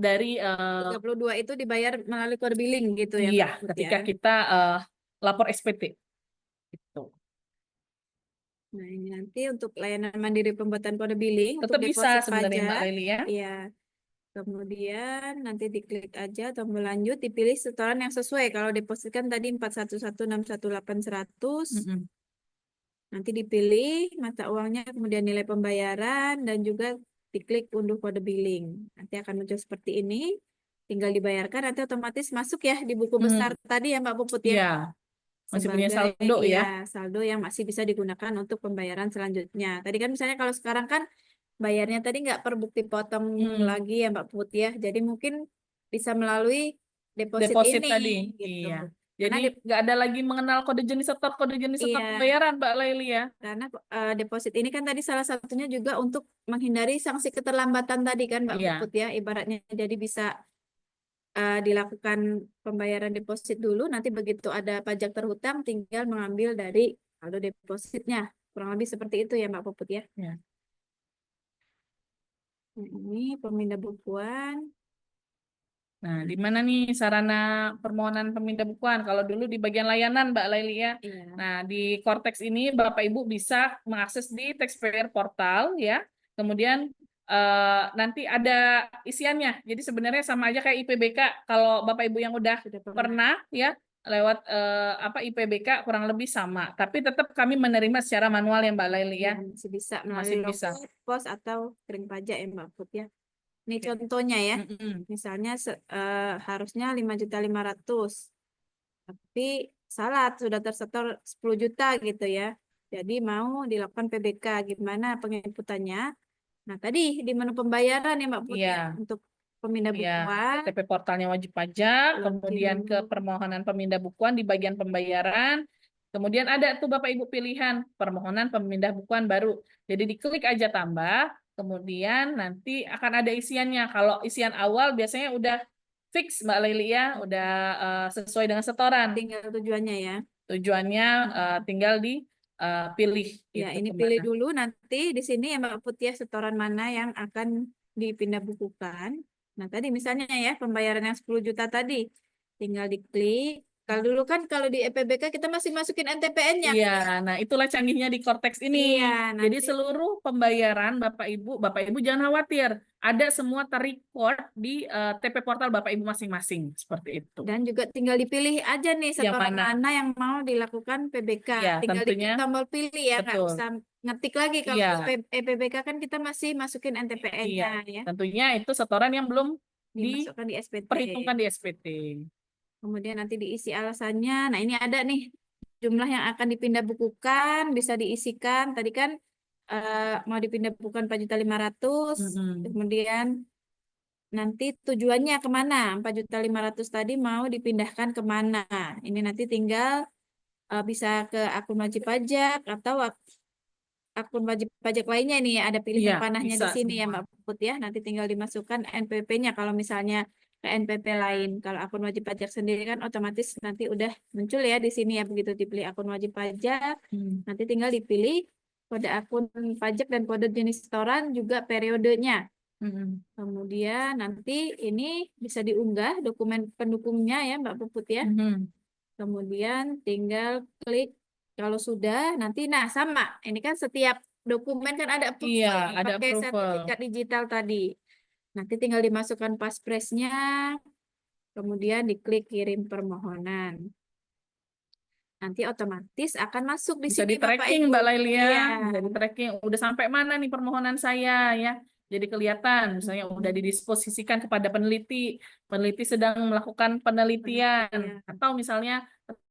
dari 32 itu dibayar melalui kode billing gitu ya, iya Mbak Put, ketika ya. kita lapor SPT itu. Nah, ini nanti untuk layanan mandiri pembuatan kode billing untuk Tetap bisa deposit sebenarnya Mbak pajak. Leli ya. Iya. Kemudian nanti diklik aja tombol lanjut, dipilih setoran yang sesuai. Kalau deposit kan tadi 411618 100. Mm-mm. Nanti dipilih mata uangnya, kemudian nilai pembayaran, dan juga diklik unduh kode billing. Nanti akan muncul seperti ini. Tinggal dibayarkan, nanti otomatis masuk ya di buku besar tadi ya Mbak Puput ya. Iya, masih punya Sebagai saldo ya. saldo yang masih bisa digunakan untuk pembayaran selanjutnya. Tadi kan misalnya kalau sekarang kan bayarnya tadi nggak per bukti potong lagi ya Mbak Put ya. Jadi mungkin bisa melalui deposit Deposit ini tadi. gitu. Iya. Karena Jadi nggak ada lagi mengenal kode jenis setor iya, pembayaran Mbak Laili ya. karena deposit ini kan tadi salah satunya juga untuk menghindari sanksi keterlambatan tadi kan Mbak Iya. Puput ya. Ibaratnya jadi bisa dilakukan pembayaran deposit dulu, nanti begitu ada pajak terhutang tinggal mengambil dari saldo depositnya. Kurang lebih seperti itu ya Mbak Puput ya. Ya. Nah, ini pemindah bukuan. Nah, di mana nih sarana permohonan pemindah bukuan? Kalau dulu di bagian layanan Mbak Laili ya. Iya. Nah, di Cortex ini Bapak Ibu bisa mengakses di taxpayer portal ya. Kemudian nanti ada isiannya. Jadi sebenarnya sama aja kayak IPBK. Kalau Bapak Ibu yang udah Sudah pernah ya lewat IPBK kurang lebih sama. Tapi tetap kami menerima secara manual ya Mbak Laili ya. Masih bisa Masih melalui bisa. logo, pos atau kering pajak ya Mbak Put ya. Ini contohnya ya. Mm-mm. Misalnya harusnya 5.500.000. Tapi salah sudah tersetor 10 juta gitu ya. Jadi mau dilakukan PBK, gimana penginputannya? Nah, tadi di menu pembayaran ya Mbak Put Iya. ya, untuk pemindah Ya, bukuan. KTP portalnya wajib pajak, Login kemudian ke dulu. permohonan pemindah bukuan di bagian pembayaran. Kemudian ada tuh Bapak Ibu pilihan permohonan pemindah bukuan baru. Jadi diklik aja tambah, kemudian nanti akan ada isiannya. Kalau isian awal biasanya udah fix Mbak Lili ya, udah sesuai dengan setoran. Tinggal tujuannya ya. Tujuannya tinggal dipilih Ya, gitu ini kemana. pilih dulu nanti di sini ya Mbak Put ya, setoran mana yang akan dipindah bukukan. Nah, tadi misalnya ya pembayaran yang 10 juta tadi tinggal diklik. Kalau dulu kan kalau di EPBK kita masih masukin NTPN-nya. Iya, nah itulah canggihnya di Cortex ini. Iya, Jadi nanti seluruh pembayaran Bapak Ibu jangan khawatir. Ada semua terrecord di TP portal Bapak Ibu masing-masing. Seperti itu. dan juga tinggal dipilih aja nih Yang setoran mana? mana yang mau dilakukan PBK. Iya, Tinggal tentunya. diklik tombol pilih ya, nggak Betul. usah ngetik lagi. Kalau Iya. EPBK kan kita masih masukin Iya, NTPN-nya ya, tentunya itu setoran yang belum dimasukkan di SPT. diperhitungkan di SPT. Kemudian nanti diisi alasannya. Nah, ini ada nih jumlah yang akan dipindah bukukan, bisa diisikan. Tadi kan mau dipindah bukukan 4.500.000. Kemudian nanti tujuannya kemana? 4.500.000 tadi mau dipindahkan kemana? Ini nanti tinggal bisa ke akun wajib pajak atau akun wajib pajak lainnya nih. Ada pilihan Iya, panahnya di bisa sini ya semua. Mbak Put ya. Nanti tinggal dimasukkan NPP-nya kalau misalnya ke NPP lain. Kalau akun wajib pajak sendiri kan otomatis nanti udah muncul ya di sini ya. Begitu dipilih akun wajib pajak, nanti tinggal dipilih kode akun pajak dan kode jenis setoran juga periodenya. Kemudian nanti ini bisa diunggah dokumen pendukungnya ya Mbak Puput ya. Kemudian tinggal klik kalau sudah nanti nah sama. Ini kan setiap dokumen kan ada approval Iya, ada pakai approval. sertifikat digital tadi. Nanti tinggal dimasukkan paspresnya, kemudian diklik kirim permohonan. Nanti otomatis akan masuk di Bisa sini Bapak di-tracking Ibu. Mbak Lailia, Iya. bisa di-tracking udah sampai mana nih permohonan saya ya. Jadi kelihatan misalnya udah didisposisikan kepada peneliti, peneliti sedang melakukan penelitian atau misalnya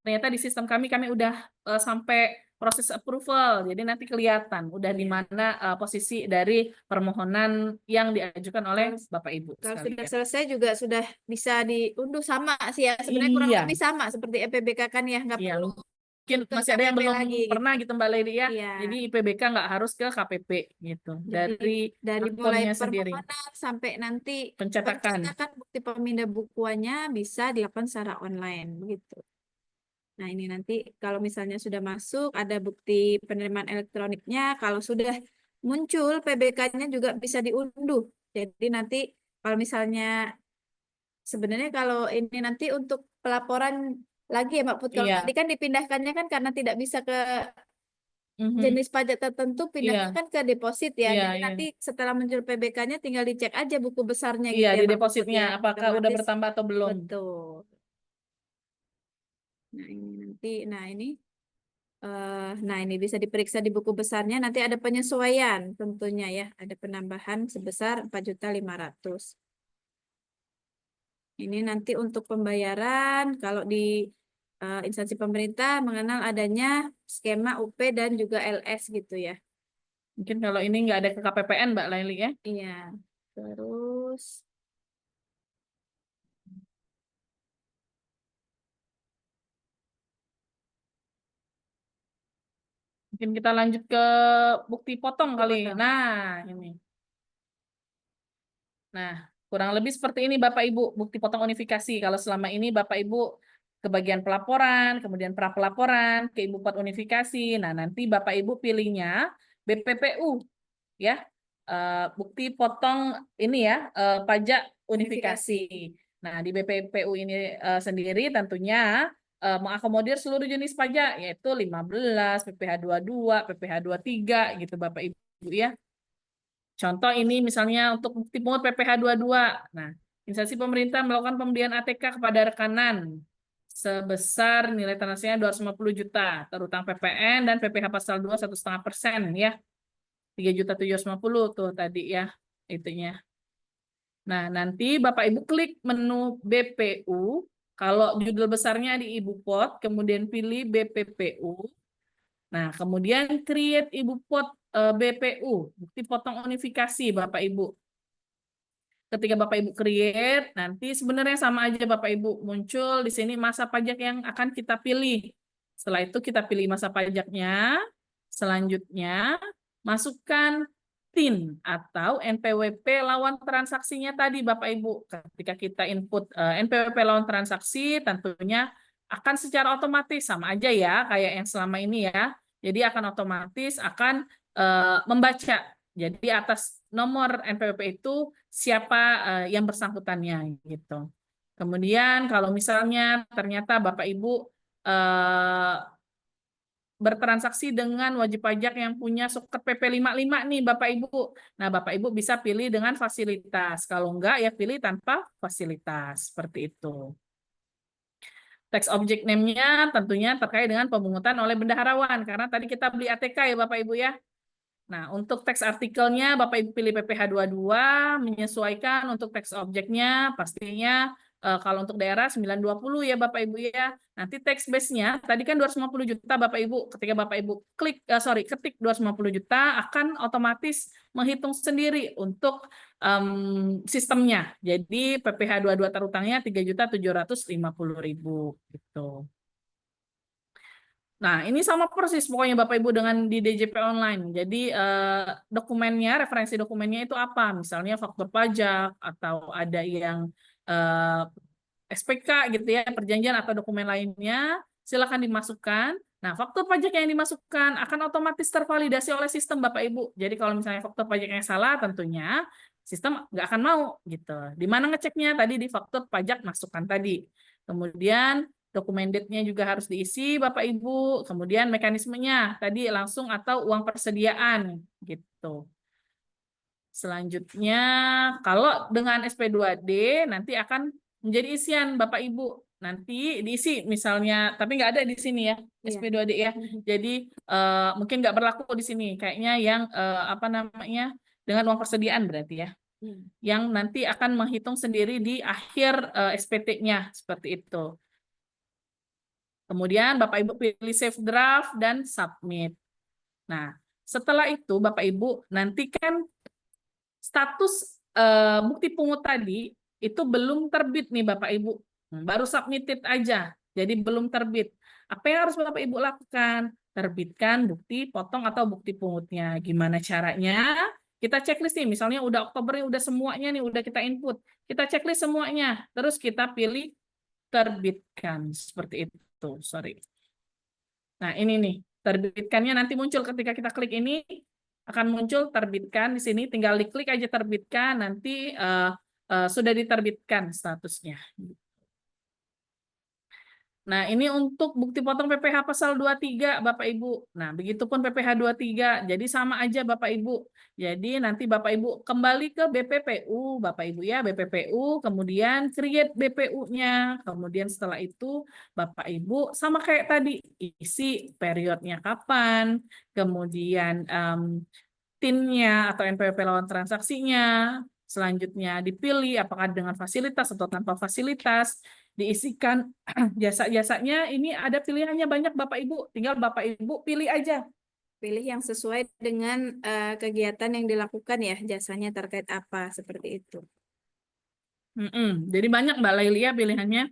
ternyata di sistem kami udah sampai proses approval. Jadi nanti kelihatan udah di mana posisi dari permohonan yang diajukan oleh Bapak Ibu Kalau sudah sekalian. selesai juga sudah bisa diunduh sama sih ya. Sebenarnya kurang Iya. lebih sama seperti EPBK kan ya, nggak Iya. perlu Mungkin ke masih ada yang KPP belum lagi pernah gitu. gitu Mbak Lady ya. Iya. Jadi IPBK nggak harus ke KPP gitu. Dari mulai Akunnya sendiri. permohonan sampai nanti Pencetakan. bukti pemindah bukuannya bisa dilakukan secara online begitu. Nah, ini nanti kalau misalnya sudah masuk ada bukti penerimaan elektroniknya, kalau sudah muncul PBK-nya juga bisa diunduh. Jadi nanti kalau misalnya sebenarnya kalau ini nanti untuk pelaporan lagi ya Mbak Put, kalau Iya. tadi kan dipindahkannya kan karena tidak bisa ke jenis pajak tertentu, pindahnya kan ke deposit ya. Iya, Jadi iya. nanti setelah muncul PBK-nya tinggal dicek aja buku besarnya Iya, gitu ya di Mbak Put depositnya ya. apakah udah Otomatis bertambah atau belum. betul. Nah, ini nanti nah ini bisa diperiksa di buku besarnya, nanti ada penyesuaian tentunya ya, ada penambahan sebesar 4.500.000. Ini nanti untuk pembayaran kalau di instansi pemerintah mengenal adanya skema UP dan juga LS gitu ya. Mungkin kalau ini nggak ada ke KPPN Mbak Laili ya. Iya. Terus Mungkin kita lanjut ke bukti potong bukti kali. potong. Nah, ini. Nah, kurang lebih seperti ini Bapak Ibu, bukti potong unifikasi. Kalau selama ini Bapak Ibu ke bagian pelaporan, kemudian pra-pelaporan, ke Ibu Pot unifikasi. Nah, nanti Bapak Ibu pilihnya BPPU ya. Bukti potong ini ya, pajak unifikasi. Nah, di BPPU ini sendiri tentunya mengakomodir seluruh jenis pajak yaitu 15, PPh 22, PPh 23 gitu Bapak Ibu ya. Contoh ini misalnya untuk bukti pungut PPh 22. Nah, instansi pemerintah melakukan pembelian ATK kepada rekanan sebesar nilai transaksinya 250 juta, terutang PPN dan PPh pasal 2 1,5% ya. 3.750 tuh tadi ya itunya. Nah, nanti Bapak Ibu klik menu BPU, kalau judul besarnya di Ibu Pot, kemudian pilih BPPU. Nah, kemudian create Ibu pot BPU, bukti potong unifikasi Bapak Ibu. Ketika Bapak Ibu create, nanti sebenarnya sama aja Bapak Ibu, muncul di sini masa pajak yang akan kita pilih. Setelah itu kita pilih masa pajaknya, selanjutnya masukkan TIN atau NPWP lawan transaksinya tadi Bapak Ibu. Ketika kita input NPWP lawan transaksi, tentunya akan secara otomatis sama aja ya kayak yang selama ini ya. Jadi akan otomatis akan membaca. Jadi atas nomor NPWP itu siapa yang bersangkutannya gitu. Kemudian kalau misalnya ternyata Bapak Ibu bertransaksi dengan wajib pajak yang punya suket PP 55 nih Bapak Ibu. Nah, Bapak Ibu bisa pilih dengan fasilitas. Kalau enggak ya pilih tanpa fasilitas. Seperti itu. Tax object name-nya tentunya terkait dengan pemungutan oleh bendaharawan. Karena tadi kita beli ATK ya Bapak Ibu ya. Nah, untuk teks artikelnya Bapak Ibu pilih PPh 22, menyesuaikan untuk teks objeknya pastinya kalau untuk daerah 920 ya Bapak Ibu ya. Nanti teks base-nya tadi kan 250 juta Bapak Ibu. Ketika Bapak Ibu ketik 250 juta akan otomatis menghitung sendiri untuk sistemnya. Jadi PPh 22 terutangnya 3.750.000 gitu. Nah, ini sama persis pokoknya Bapak Ibu dengan di DJP online. Jadi dokumennya, referensi dokumennya itu apa? Misalnya faktur pajak atau ada yang SPK gitu ya, perjanjian atau dokumen lainnya, silakan dimasukkan. Nah, faktur pajak yang dimasukkan akan otomatis tervalidasi oleh sistem Bapak Ibu. Jadi kalau misalnya faktur pajaknya salah, tentunya sistem nggak akan mau gitu. Di mana ngeceknya? Tadi di faktur pajak masukkan tadi. Kemudian dokumen date-nya juga harus diisi Bapak Ibu. Kemudian mekanismenya tadi langsung atau uang persediaan gitu. Selanjutnya kalau dengan SP2D nanti akan menjadi isian Bapak Ibu. Nanti diisi misalnya, tapi nggak ada di sini ya SP2D ya. Jadi mungkin nggak berlaku di sini. Kayaknya yang apa namanya dengan uang persediaan berarti ya. Yang nanti akan menghitung sendiri di akhir SPT-nya seperti itu. Kemudian Bapak Ibu pilih save draft dan submit. Nah, setelah itu Bapak Ibu nantikan status bukti pungut tadi itu belum terbit nih Bapak Ibu. Baru submitted aja. Jadi belum terbit. Apa yang harus Bapak Ibu lakukan? Terbitkan bukti potong atau bukti pungutnya. Gimana caranya? Kita checklist nih, misalnya udah Oktober udah semuanya nih, udah kita input. Kita checklist semuanya. Terus kita pilih terbitkan seperti itu. Sorry. Nah, ini nih, terbitkannya nanti muncul ketika kita klik ini, akan muncul terbitkan di sini, tinggal diklik aja terbitkan, nanti sudah diterbitkan statusnya. Nah, ini untuk bukti potong PPh pasal 23, Bapak Ibu. Nah, begitupun PPh 23. Jadi sama aja Bapak Ibu. Jadi nanti Bapak Ibu kembali ke BPPU, Bapak Ibu ya, BPPU, kemudian create BPU-nya. Kemudian setelah itu Bapak Ibu sama kayak tadi, isi periodnya kapan, kemudian TIN-nya atau NPWP lawan transaksinya, selanjutnya dipilih apakah dengan fasilitas atau tanpa fasilitas, diisikan jasa-jasanya. Ini ada pilihannya banyak Bapak Ibu, tinggal Bapak Ibu pilih aja. Pilih yang sesuai dengan kegiatan yang dilakukan ya, jasanya terkait apa, seperti itu. Jadi banyak Mbak Lailia pilihannya.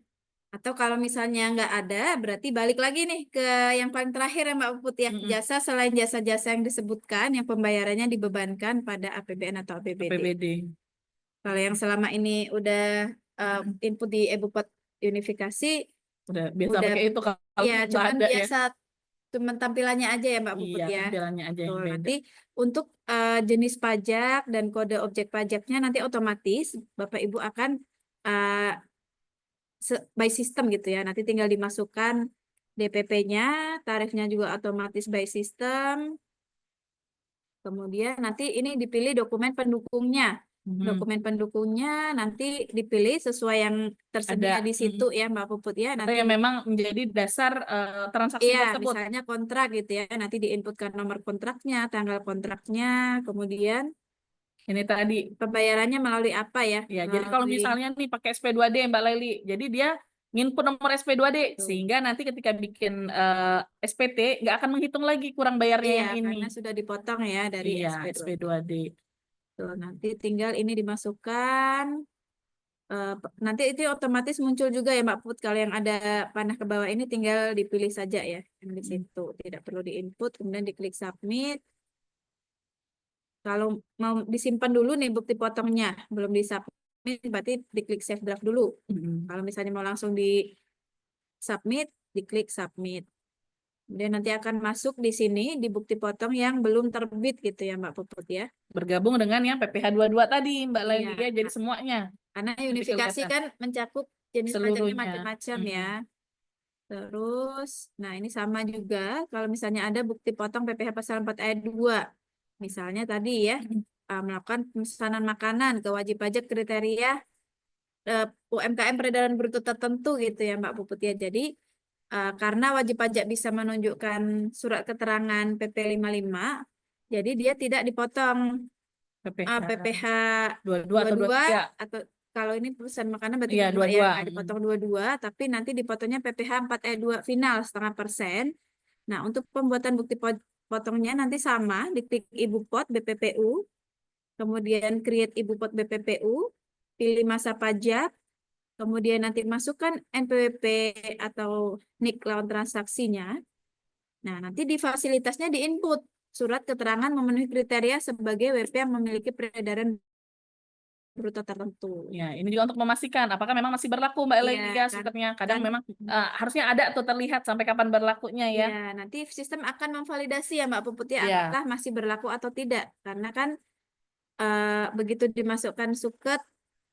Atau kalau misalnya nggak ada, berarti balik lagi nih ke yang paling terakhir ya Mbak Puput ya. Jasa selain jasa-jasa yang disebutkan, yang pembayarannya dibebankan pada APBN atau APBD. Kalau yang selama ini udah input di EBUPOT unifikasi, udah biasa pakai itu kalau ya cuman ada biasa cuman tampilannya aja ya Mbak Puput ya. Tampilannya aja yang beda. Nanti untuk jenis pajak dan kode objek pajaknya nanti otomatis Bapak Ibu akan by system gitu ya. Nanti tinggal dimasukkan DPP-nya, tarifnya juga otomatis by system. Kemudian nanti ini dipilih dokumen pendukungnya. Dokumen pendukungnya nanti dipilih sesuai yang tersedia di situ ya Mbak Puput ya. Nanti yang memang menjadi dasar transaksi tersebut. Misalnya kontrak gitu ya. Nanti diinputkan nomor kontraknya, tanggal kontraknya, kemudian ini tadi pembayarannya melalui apa ya? Ya, jadi kalau misalnya nih pakai SP2D Mbak Leli, jadi dia nginput nomor SP2D Betul. sehingga nanti ketika bikin SPT nggak akan menghitung lagi kurang bayarnya Iya, yang ini. karena sudah dipotong ya dari Iya, SP2. SP2D. Tuh, nanti tinggal ini dimasukkan. Nanti itu otomatis muncul juga ya Mbak Put. Kalau yang ada panah ke bawah ini tinggal dipilih saja ya yang di situ. Tidak perlu diinput, kemudian diklik submit. Kalau mau disimpan dulu nih bukti potongnya, belum disubmit, berarti diklik save draft dulu. Kalau misalnya mau langsung di submit, diklik submit. Kemudian nanti akan masuk di sini di bukti potong yang belum terbit gitu ya Mbak Puput ya. Bergabung dengan yang PPh 22 tadi Mbak Laili Iya. ya, jadi semuanya. Karena Nanti unifikasi kelihatan. kan mencakup jenis pajaknya Seluruhnya. macam-macam ya. Terus, nah ini sama juga kalau misalnya ada bukti potong PPh pasal 4 ayat 2. Misalnya tadi ya, melakukan pemesanan makanan ke wajib pajak kriteria UMKM peredaran bruto tertentu gitu ya Mbak Puput ya. Jadi karena wajib pajak bisa menunjukkan surat keterangan PP 55, jadi dia tidak dipotong PPh 22 atau 22 23. atau kalau ini perusahaan makanan berarti Iya, 22 ya, 22. nggak dipotong 22, tapi nanti dipotongnya PPh 4 ayat 2 final 0,5%. Nah, untuk pembuatan bukti potongnya nanti sama, diklik Ibu Pot BPPU, kemudian create Ibu Pot BPPU, pilih masa pajak, kemudian nanti masukkan NPWP atau NIK lawan transaksinya. Nah, nanti di fasilitasnya diinput surat keterangan memenuhi kriteria sebagai WP yang memiliki peredaran bruto tertentu. Ya, ini juga untuk memastikan apakah memang masih berlaku Mbak Laili Iya, ya kan- suratnya. Kadang kan- memang harusnya ada tuh terlihat sampai kapan berlakunya ya. Ya, nanti sistem akan memvalidasi ya Mbak Puput ya, Iya. apakah masih berlaku atau tidak. Karena kan begitu dimasukkan suket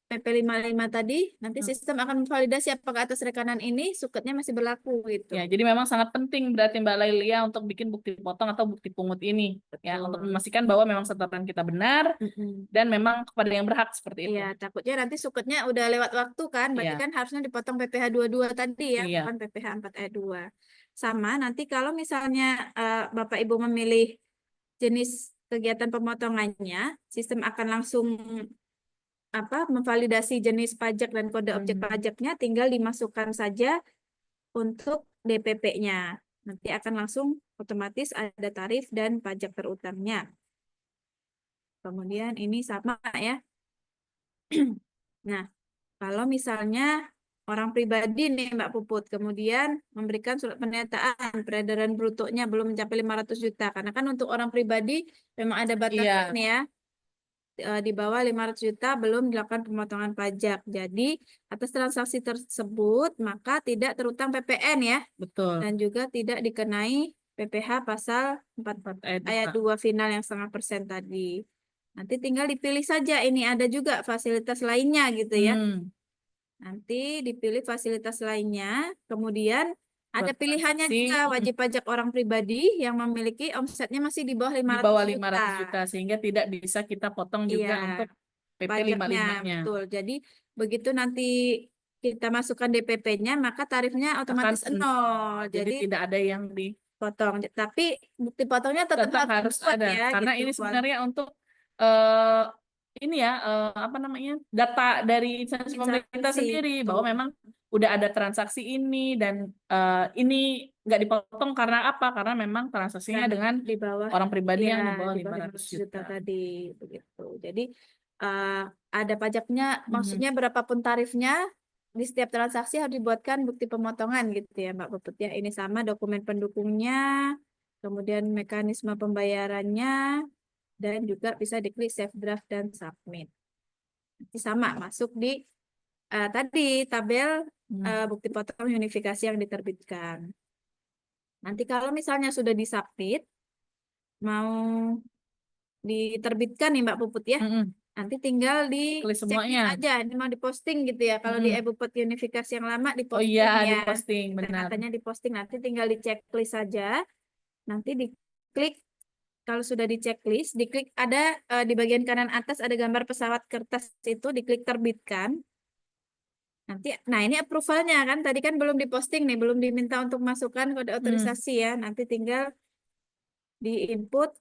PP 55 tadi, nanti sistem akan memvalidasi apakah atas rekanan ini suketnya masih berlaku gitu. Ya, jadi memang sangat penting berarti Mbak Laili ya untuk bikin bukti potong atau bukti pungut ini ya, Betul. untuk memastikan bahwa memang setoran kita benar dan memang kepada yang berhak seperti itu. Iya, takutnya nanti suketnya udah lewat waktu kan, berarti Iya. kan harusnya dipotong PPh 22 tadi ya, Iya. bukan PPh 4 ayat 2. Sama nanti kalau misalnya Bapak Ibu memilih jenis kegiatan pemotongannya, sistem akan langsung memvalidasi jenis pajak dan kode objek pajaknya, tinggal dimasukkan saja untuk DPP-nya. Nanti akan langsung otomatis ada tarif dan pajak terutangnya. Kemudian ini sama ya. Nah, kalau misalnya orang pribadi nih Mbak Puput, kemudian memberikan surat pernyataan peredaran brutonya belum mencapai 500 juta. Karena kan untuk orang pribadi memang ada batasan ya. Di bawah 500 juta belum dilakukan pemotongan pajak. Jadi, atas transaksi tersebut, maka tidak terutang PPN ya. Betul. Dan juga tidak dikenai PPh pasal 4 ayat 2 final yang 0,5% tadi. Nanti tinggal dipilih saja, ini ada juga fasilitas lainnya gitu ya. Nanti dipilih fasilitas lainnya, kemudian ada pilihannya juga wajib pajak orang pribadi yang memiliki omsetnya masih di bawah 500 di bawah juta. 500 juta sehingga tidak bisa kita potong juga untuk PP 55-nya. Betul. Jadi begitu nanti kita masukkan DPP-nya maka tarifnya otomatis nol. Jadi tidak ada yang dipotong. Tapi bukti potongnya tetap harus dibuat ada ya, karena gitu, ini Puan. sebenarnya untuk ini ya apa namanya data dari instansi pemerintah sendiri bahwa memang udah ada transaksi ini dan ini nggak dipotong karena apa? Karena memang transaksinya dengan di bawah orang pribadi yang di bawah di bawah 500 juta tadi begitu. Jadi ada pajaknya, maksudnya berapapun tarifnya di setiap transaksi harus dibuatkan bukti pemotongan gitu ya Mbak Puput ya. Ini sama dokumen pendukungnya, kemudian mekanisme pembayarannya, dan juga bisa diklik save draft dan submit. Nanti sama masuk di tadi tabel bukti potong unifikasi yang diterbitkan. Nanti kalau misalnya sudah disubmit, mau diterbitkan nih Mbak Puput ya, nanti tinggal di checklist aja, ini mau diposting gitu ya. Kalau di e-buput unifikasi yang lama diposting ya. Diposting, benar. Katanya diposting, nanti tinggal di checklist saja. Nanti diklik, kalau sudah di checklist, diklik ada di bagian kanan atas ada gambar pesawat kertas itu, diklik terbitkan. Nanti, nah ini approvalnya kan, tadi kan belum diposting nih, belum diminta untuk masukkan kode otorisasi ya. Nanti tinggal di input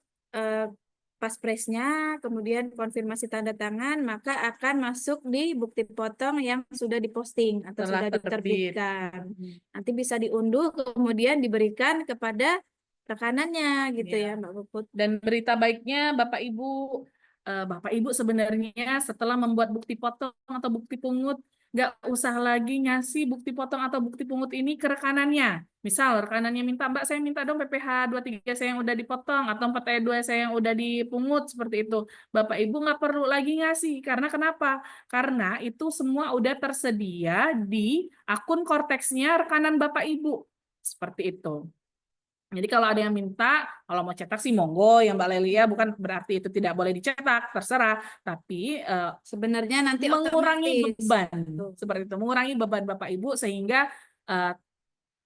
paspresnya, kemudian konfirmasi tanda tangan, maka akan masuk di bukti potong yang sudah diposting atau Setelah sudah terbit. diterbitkan. Nanti bisa diunduh, kemudian diberikan kepada rekanannya gitu Ya. ya, Mbak Puput. Dan berita baiknya Bapak Ibu sebenarnya setelah membuat bukti potong atau bukti pungut, nggak usah lagi ngasih bukti potong atau bukti pungut ini ke rekanannya. Misal rekanannya minta, Mbak saya minta dong PPH 23 saya yang udah dipotong atau 4E2 saya yang udah dipungut seperti itu. Bapak Ibu nggak perlu lagi ngasih. Karena kenapa? Karena itu semua udah tersedia di akun Korteksnya rekanan Bapak Ibu. Seperti itu. Jadi kalau ada yang minta, kalau mau cetak sih monggo ya Mbak Lelia, bukan berarti itu tidak boleh dicetak, terserah. Tapi Sebenarnya nanti mengurangi otomatis. beban, seperti itu, mengurangi beban Bapak Ibu sehingga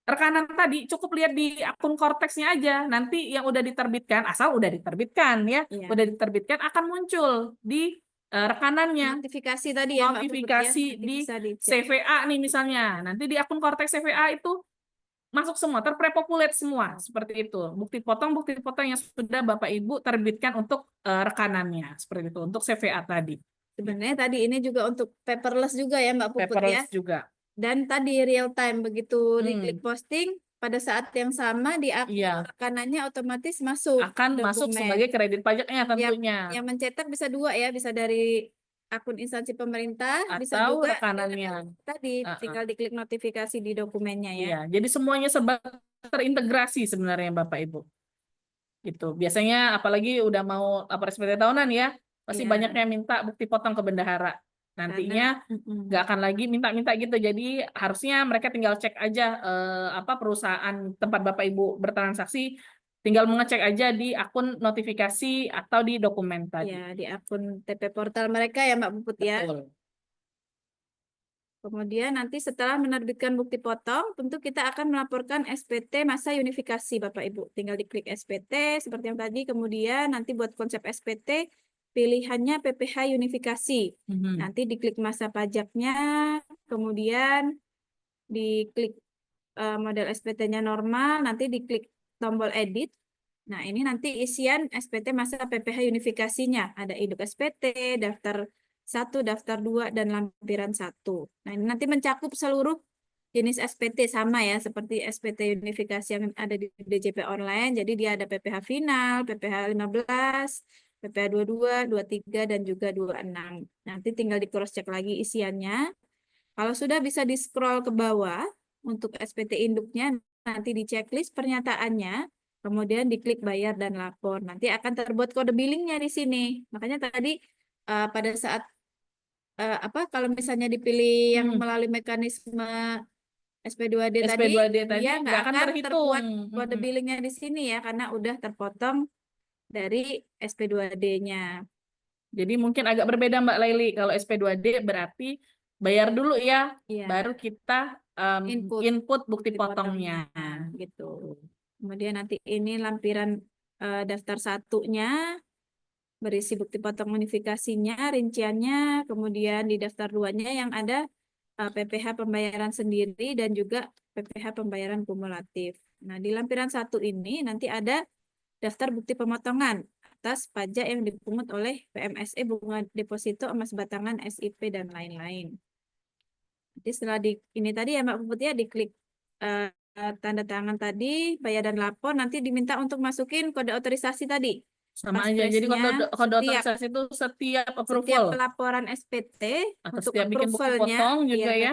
rekanan tadi cukup lihat di akun Korteksnya aja. Nanti yang udah diterbitkan, asal udah diterbitkan ya, Iya. udah diterbitkan akan muncul di rekanannya. Notifikasi tadi ya, Mbak Puput, ya. Notifikasi Nanti di bisa dicek. CVA nih misalnya. Nanti di akun Korteks CVA itu masuk semua, terprepopulate semua, seperti itu. Bukti potong yang sudah Bapak Ibu terbitkan untuk rekanannya, seperti itu, untuk CVA tadi. Sebenarnya tadi ini juga untuk paperless juga ya Mbak Puput ya. Paperless juga. Dan tadi real time, begitu diklik posting, pada saat yang sama di akun Iya. rekanannya otomatis masuk Akan masuk dokumen. sebagai kredit pajaknya tentunya. Yang mencetak bisa dua ya, bisa dari akun instansi pemerintah, bisa Atau juga rekanannya. tadi tinggal diklik notifikasi di dokumennya ya. Iya, jadi semuanya serba terintegrasi sebenarnya Bapak Ibu. Gitu. Biasanya apalagi udah mau lapor SPT tahunan ya, pasti Iya. banyak yang minta bukti potong ke bendahara. Nantinya nggak akan lagi minta-minta gitu. Jadi harusnya mereka tinggal cek aja perusahaan tempat Bapak Ibu bertransaksi, tinggal mengecek aja di akun notifikasi atau di dokumen tadi. Ya, di akun TP portal mereka ya Mbak Puput ya. Betul. Kemudian nanti setelah menerbitkan bukti potong, tentu kita akan melaporkan SPT masa unifikasi Bapak Ibu. Tinggal diklik SPT seperti yang tadi, kemudian nanti buat konsep SPT, pilihannya PPH unifikasi. Nanti diklik masa pajaknya, kemudian diklik model SPT-nya normal, nanti diklik tombol edit. Nah, ini nanti isian SPT masa PPH unifikasinya. Ada induk SPT, daftar 1, daftar 2, dan lampiran 1. Nah, ini nanti mencakup seluruh jenis SPT sama ya, seperti SPT unifikasi yang ada di DJP online. Jadi dia ada PPH final, PPH 15, PPH 22, 23, dan juga 26. Nanti tinggal di cross check lagi isiannya. Kalau sudah bisa di scroll ke bawah untuk SPT induknya, nanti di checklist pernyataannya, kemudian diklik bayar dan lapor. Nanti akan terbuat kode billingnya di sini. Makanya tadi pada saat kalau misalnya dipilih yang melalui mekanisme SP2D tadi, dia nggak akan terbuat kode billingnya di sini ya, karena udah terpotong dari SP2D-nya. Jadi mungkin agak berbeda Mbak Laili. Kalau SP2D berarti bayar dulu ya, baru kita input bukti potongnya. Gitu. Kemudian nanti ini lampiran daftar satunya, berisi bukti potong unifikasinya, rinciannya, kemudian di daftar 2-nya yang ada PPH pembayaran sendiri dan juga PPH pembayaran kumulatif. Nah, di lampiran 1 ini nanti ada daftar bukti pemotongan atas pajak yang dipungut oleh PMSE, bunga deposito, emas batangan, SIP, dan lain-lain. Jadi setelah ini tadi ya Mbak Puput ya, diklik tanda tangan tadi, bayar dan lapor, nanti diminta untuk masukin kode otorisasi tadi. Sama aja, jadi kode otorisasi itu setiap approval. Setiap pelaporan SPT, atau untuk setiap bikin bukti potong juga ya.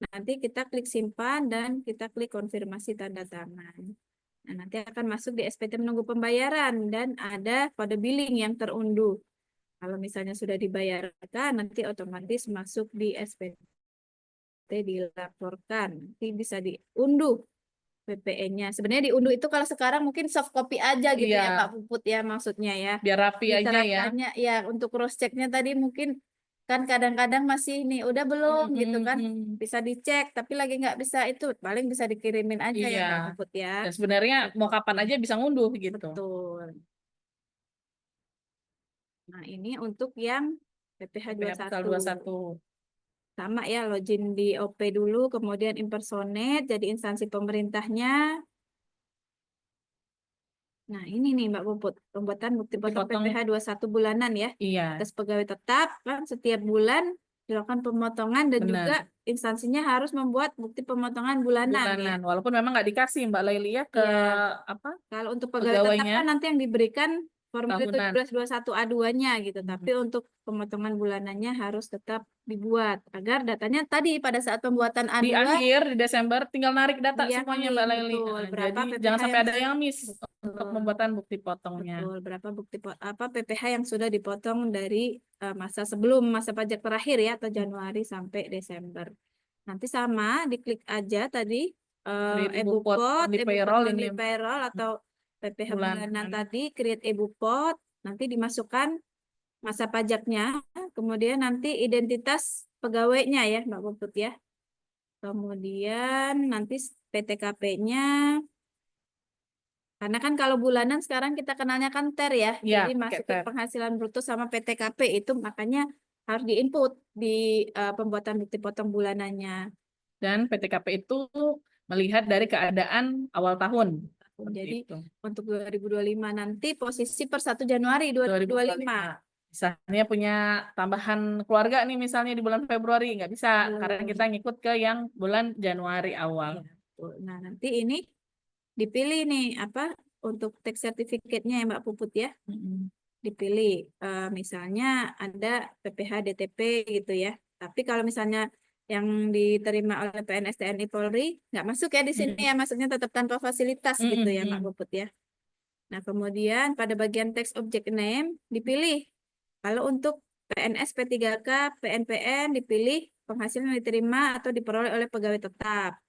Nanti kita klik simpan dan kita klik konfirmasi tanda tangan. Nah, nanti akan masuk di SPT menunggu pembayaran dan ada kode billing yang terunduh. Kalau misalnya sudah dibayarkan, nanti otomatis masuk di SPT dilaporkan. Nanti bisa diunduh PPN-nya. Sebenarnya diunduh itu kalau sekarang mungkin soft copy aja gitu ya Pak Puput ya, maksudnya ya. Biar rapi aja ya. Ya, untuk cross check-nya tadi mungkin kan kadang-kadang masih nih udah belum gitu kan, bisa dicek tapi lagi nggak bisa, itu paling bisa dikirimin aja ya Pak Puput ya. Dan sebenarnya mau kapan aja bisa ngunduh gitu. Betul. Nah, ini untuk yang PPH 21. Sama ya, login di OP dulu, kemudian impersonate jadi instansi pemerintahnya. Nah, ini nih Mbak Puput, pembuatan bukti potong potong. PPh 21 bulanan ya. Iya, Atas pegawai tetap kan setiap bulan dilakukan pemotongan dan juga benar. instansinya harus membuat bukti pemotongan bulanan ya. Bulanan. Walaupun memang nggak dikasih Mbak Laili ya ke Iya. apa Kalau untuk pegawai tetap pegawainya kan nanti yang diberikan formulir tahunan. 1721 A2-nya gitu. Hmm. Tapi untuk pemotongan bulanannya harus tetap dibuat agar datanya tadi pada saat pembuatan Di A2 akhir di Desember tinggal narik data semuanya Mbak diakalin Laili. betul Nah, berapa jadi PPh jangan sampai yang ada yang miss untuk betul. pembuatan bukti potongnya. Betul, berapa PPh yang sudah dipotong dari masa sebelum masa pajak terakhir ya atau Januari sampai Desember. Nanti sama diklik aja tadi Create ibu pot EBUPOT, only EBUPOT payroll ini only payroll atau PPh bulanan bulanan. tadi create EBUPOT, nanti dimasukkan masa pajaknya, kemudian nanti identitas pegawainya ya Mbak Puput ya. Kemudian nanti PTKP-nya. Karena kan kalau bulanan sekarang kita kenalnya kan TER ya. Ya, Jadi pakai masukin TER. penghasilan bruto sama PTKP itu makanya harus diinput di pembuatan bukti potong bulanannya. Dan PTKP itu melihat dari keadaan awal tahun. Seperti Jadi itu. untuk 2025 nanti posisi per 1 Januari 2025. Misalnya punya tambahan keluarga nih misalnya di bulan Februari nggak bisa karena kita ngikut ke yang bulan Januari awal. Ya, betul. Nah, nanti ini dipilih nih apa untuk tax certificate-nya ya Mbak Puput ya. Dipilih misalnya ada PPh DTP gitu ya. Tapi kalau misalnya yang diterima oleh PNS TNI Polri nggak masuk ya di sini ya, masuknya tetap tanpa fasilitas gitu ya Mbak Puput ya. Nah, kemudian pada bagian text object name dipilih. Kalau untuk PNS P3K, PNPN dipilih penghasilan yang diterima atau diperoleh oleh pegawai tetap.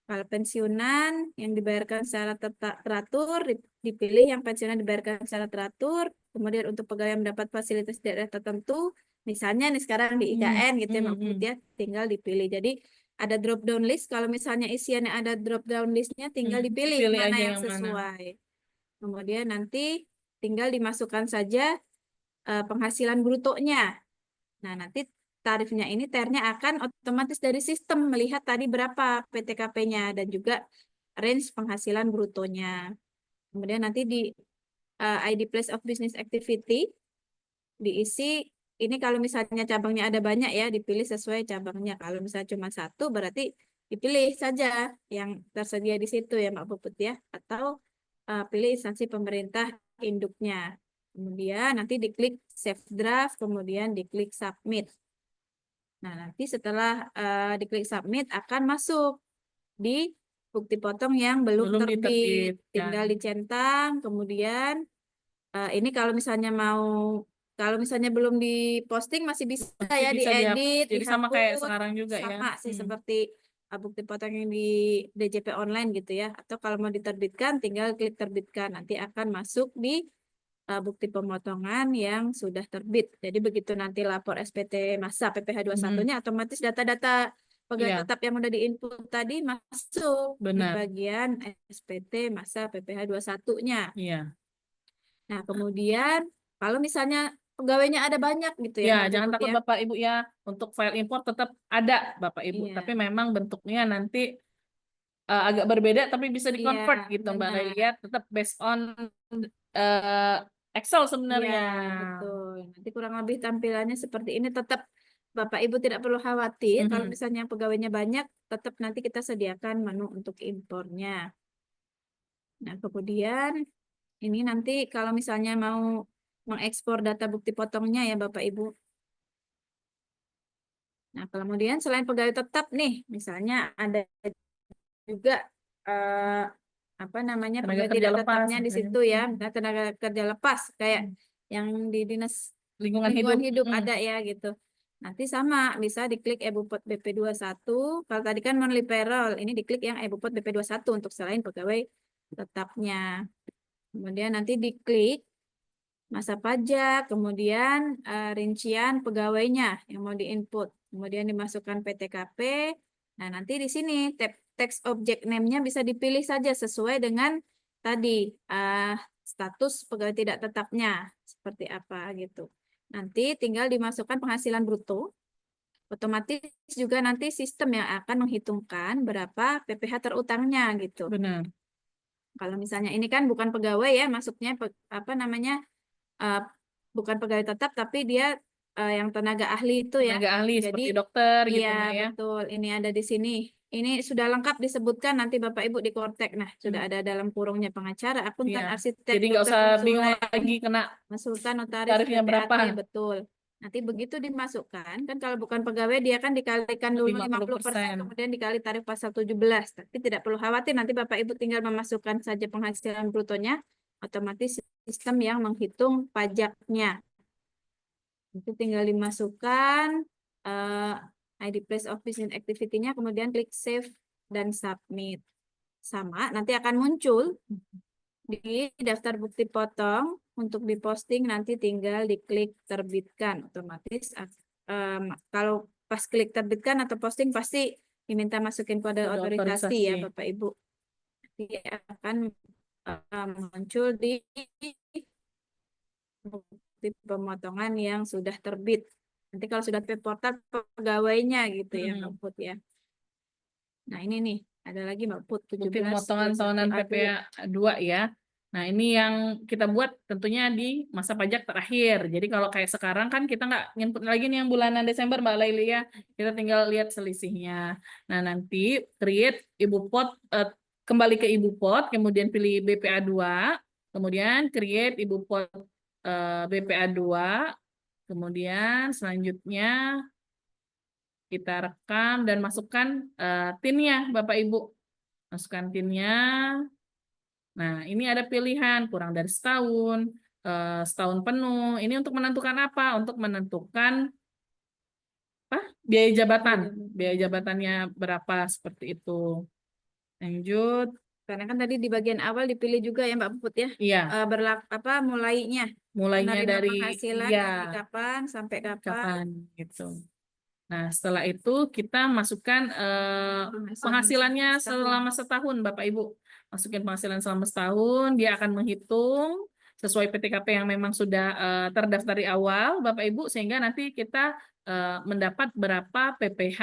Kalau pensiunan yang dibayarkan secara teratur, dipilih yang pensiunan dibayarkan secara teratur. Kemudian untuk pegawai yang mendapat fasilitas daerah tertentu, misalnya nih sekarang di IKN gitu ya Mbak Puput ya, tinggal dipilih. Jadi ada drop down list, kalau misalnya isiannya ada drop down listnya, tinggal dipilih Pilih mana aja yang yang mana. sesuai. Kemudian nanti tinggal dimasukkan saja penghasilan brutonya. Nah, nanti tarifnya ini TER-nya akan otomatis dari sistem melihat tadi berapa PTKP-nya dan juga range penghasilan brutonya. Kemudian nanti di ID Place of Business Activity diisi ini kalau misalnya cabangnya ada banyak ya dipilih sesuai cabangnya. Kalau misalnya cuma satu berarti dipilih saja yang tersedia di situ ya Mbak Puput ya. Atau pilih instansi pemerintah induknya. Kemudian nanti diklik Save Draft, kemudian diklik Submit. Nah, nanti setelah diklik submit akan masuk di bukti potong yang belum terbit. diterbitkan. Tinggal dicentang, kemudian ini kalau misalnya belum diposting masih bisa ya bisa diedit, jadi sama kayak dihapus. sekarang juga ya. Sama sih seperti bukti potong yang di DJP online gitu ya. Atau kalau mau diterbitkan tinggal klik terbitkan. Nanti akan masuk di bukti pemotongan yang sudah terbit. Jadi begitu nanti lapor SPT masa PPh 21-nya otomatis data-data pegawai tetap yang udah diinput tadi masuk di bagian SPT masa PPh 21-nya. Iya. Nah, kemudian kalau misalnya pegawainya ada banyak gitu Ya, ya. jangan takut Bapak Ibu ya, untuk file import tetap ada Bapak Ibu, tapi memang bentuknya nanti agak berbeda tapi bisa di-convert gitu Mbak Laili ya, tetap based on Excel sebenarnya. Betul. Nanti kurang lebih tampilannya seperti ini. Tetap Bapak Ibu tidak perlu khawatir kalau misalnya pegawainya banyak, tetap nanti kita sediakan menu untuk impornya. Nah, kemudian ini nanti kalau misalnya mau mengekspor data bukti potongnya ya Bapak Ibu. Nah, kemudian selain pegawai tetap nih, misalnya ada juga pegawai tidak tetapnya di situ ya, tenaga kerja lepas kayak yang di Dinas Lingkungan Hidup ada ya gitu. Nanti sama bisa diklik EBUPOT BP21. Kalau tadi kan monthly payroll, ini diklik yang EBUPOT BP21 untuk selain pegawai tetapnya. Kemudian nanti diklik masa pajak, kemudian rincian pegawainya yang mau diinput. Kemudian dimasukkan PTKP. Nah, nanti di sini text object name-nya bisa dipilih saja sesuai dengan tadi status pegawai tidak tetapnya seperti apa gitu. Nanti tinggal dimasukkan penghasilan bruto. Otomatis juga nanti sistem yang akan menghitungkan berapa PPh terutangnya gitu. Benar. Kalau misalnya ini kan bukan pegawai ya, masuknya apa namanya, bukan pegawai tetap, tapi dia yang tenaga ahli itu ya. Tenaga ahli Jadi seperti dokter gitu iya Mbak ya. betul, ini ada di sini. Ini sudah lengkap disebutkan nanti Bapak Ibu di Kortek. Nah, sudah ada dalam kurungnya pengacara, akuntan, Iya. arsitek, Jadi nggak dokter, usah bingung konsulen, lagi kena konsultan, notaris, tarifnya PPAT, berapa. betul. Nanti begitu dimasukkan, kan kalau bukan pegawai dia kan dikalikan dulu 50%, 50%. kemudian dikali tarif pasal 17. Tapi tidak perlu khawatir, nanti Bapak Ibu tinggal memasukkan saja penghasilan brutonya, otomatis sistem yang menghitung pajaknya. Itu tinggal dimasukkan ID place of business activity-nya, kemudian klik save dan submit. Sama, nanti akan muncul di daftar bukti potong. Untuk diposting nanti tinggal diklik terbitkan. Otomatis kalau pas klik terbitkan atau posting pasti diminta masukin kode otorisasi ya Bapak Ibu. Nanti akan muncul di bukti pemotongan yang sudah terbit. Nanti kalau sudah ke portal pegawainya gitu ya Mbak Put ya. Nah ini nih, ada lagi Mbak Put, 17 bukti pemotongan tahunan PPA 2 ya. Nah ini yang kita buat tentunya di masa pajak terakhir. Jadi kalau kayak sekarang kan kita nggak input lagi nih yang bulanan Desember Mbak Laili ya. Kita tinggal lihat selisihnya. Nah nanti create ibu pot, kembali ke ibu pot, kemudian pilih BPA 2, kemudian create ibu pot BPA 2, kemudian selanjutnya kita rekam dan masukkan TIN-nya Bapak Ibu. Masukkan TIN-nya. Nah, ini ada pilihan kurang dari setahun, setahun penuh. Ini untuk menentukan apa? Untuk menentukan biaya jabatan. Biaya jabatannya berapa seperti itu. Lanjut. Karena kan tadi di bagian awal dipilih juga ya Mbak Puput ya. Iya. Mulainya Mulainya menerima dari penghasilan dari kapan sampai kapan. gitu. Nah, setelah itu kita masukkan penghasilannya selama setahun, Bapak Ibu. Masukin penghasilan selama setahun, dia akan menghitung sesuai PTKP yang memang sudah terdaftar di awal, Bapak Ibu, sehingga nanti kita mendapat berapa PPh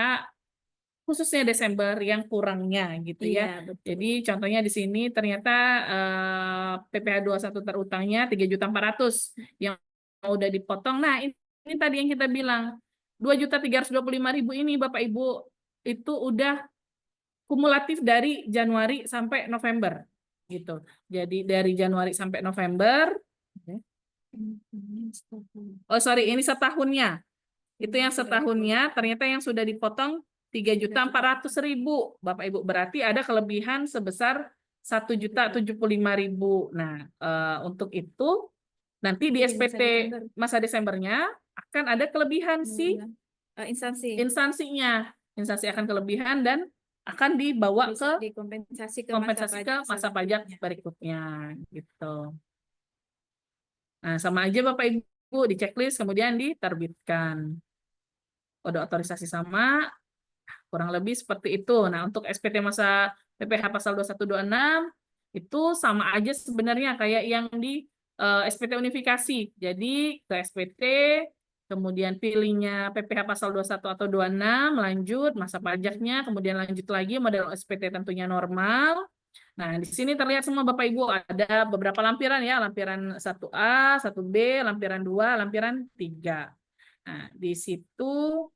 khususnya Desember yang kurangnya gitu ya. Betul. Jadi contohnya di sini ternyata PPh 21 terutangnya 3.400.000 yang udah dipotong. Nah, ini tadi yang kita bilang 2.325.000 ini Bapak Ibu itu udah kumulatif dari Januari sampai November gitu. Jadi dari Januari sampai November, ini setahunnya. Itu yang setahunnya ternyata yang sudah dipotong 3.400.000 Bapak Ibu. Berarti ada kelebihan sebesar 1.075.000. Nah, untuk itu nanti di SPT masa Desembernya akan ada kelebihan instansinya. Instansi akan kelebihan dan akan dibawa ke kompensasi ke masa pajak berikutnya gitu. Nah, sama aja Bapak Ibu di checklist kemudian diterbitkan. Kode otorisasi sama, kurang lebih seperti itu. Nah, untuk SPT masa PPh pasal 2126 itu sama aja sebenarnya kayak yang di SPT unifikasi. Jadi ke SPT, kemudian pilihnya PPh pasal 21 atau 26, lanjut masa pajaknya, kemudian lanjut lagi model SPT tentunya normal. Nah, di sini terlihat semua Bapak Ibu ada beberapa lampiran ya, lampiran 1A, 1B, lampiran 2, lampiran 3. Nah, di situ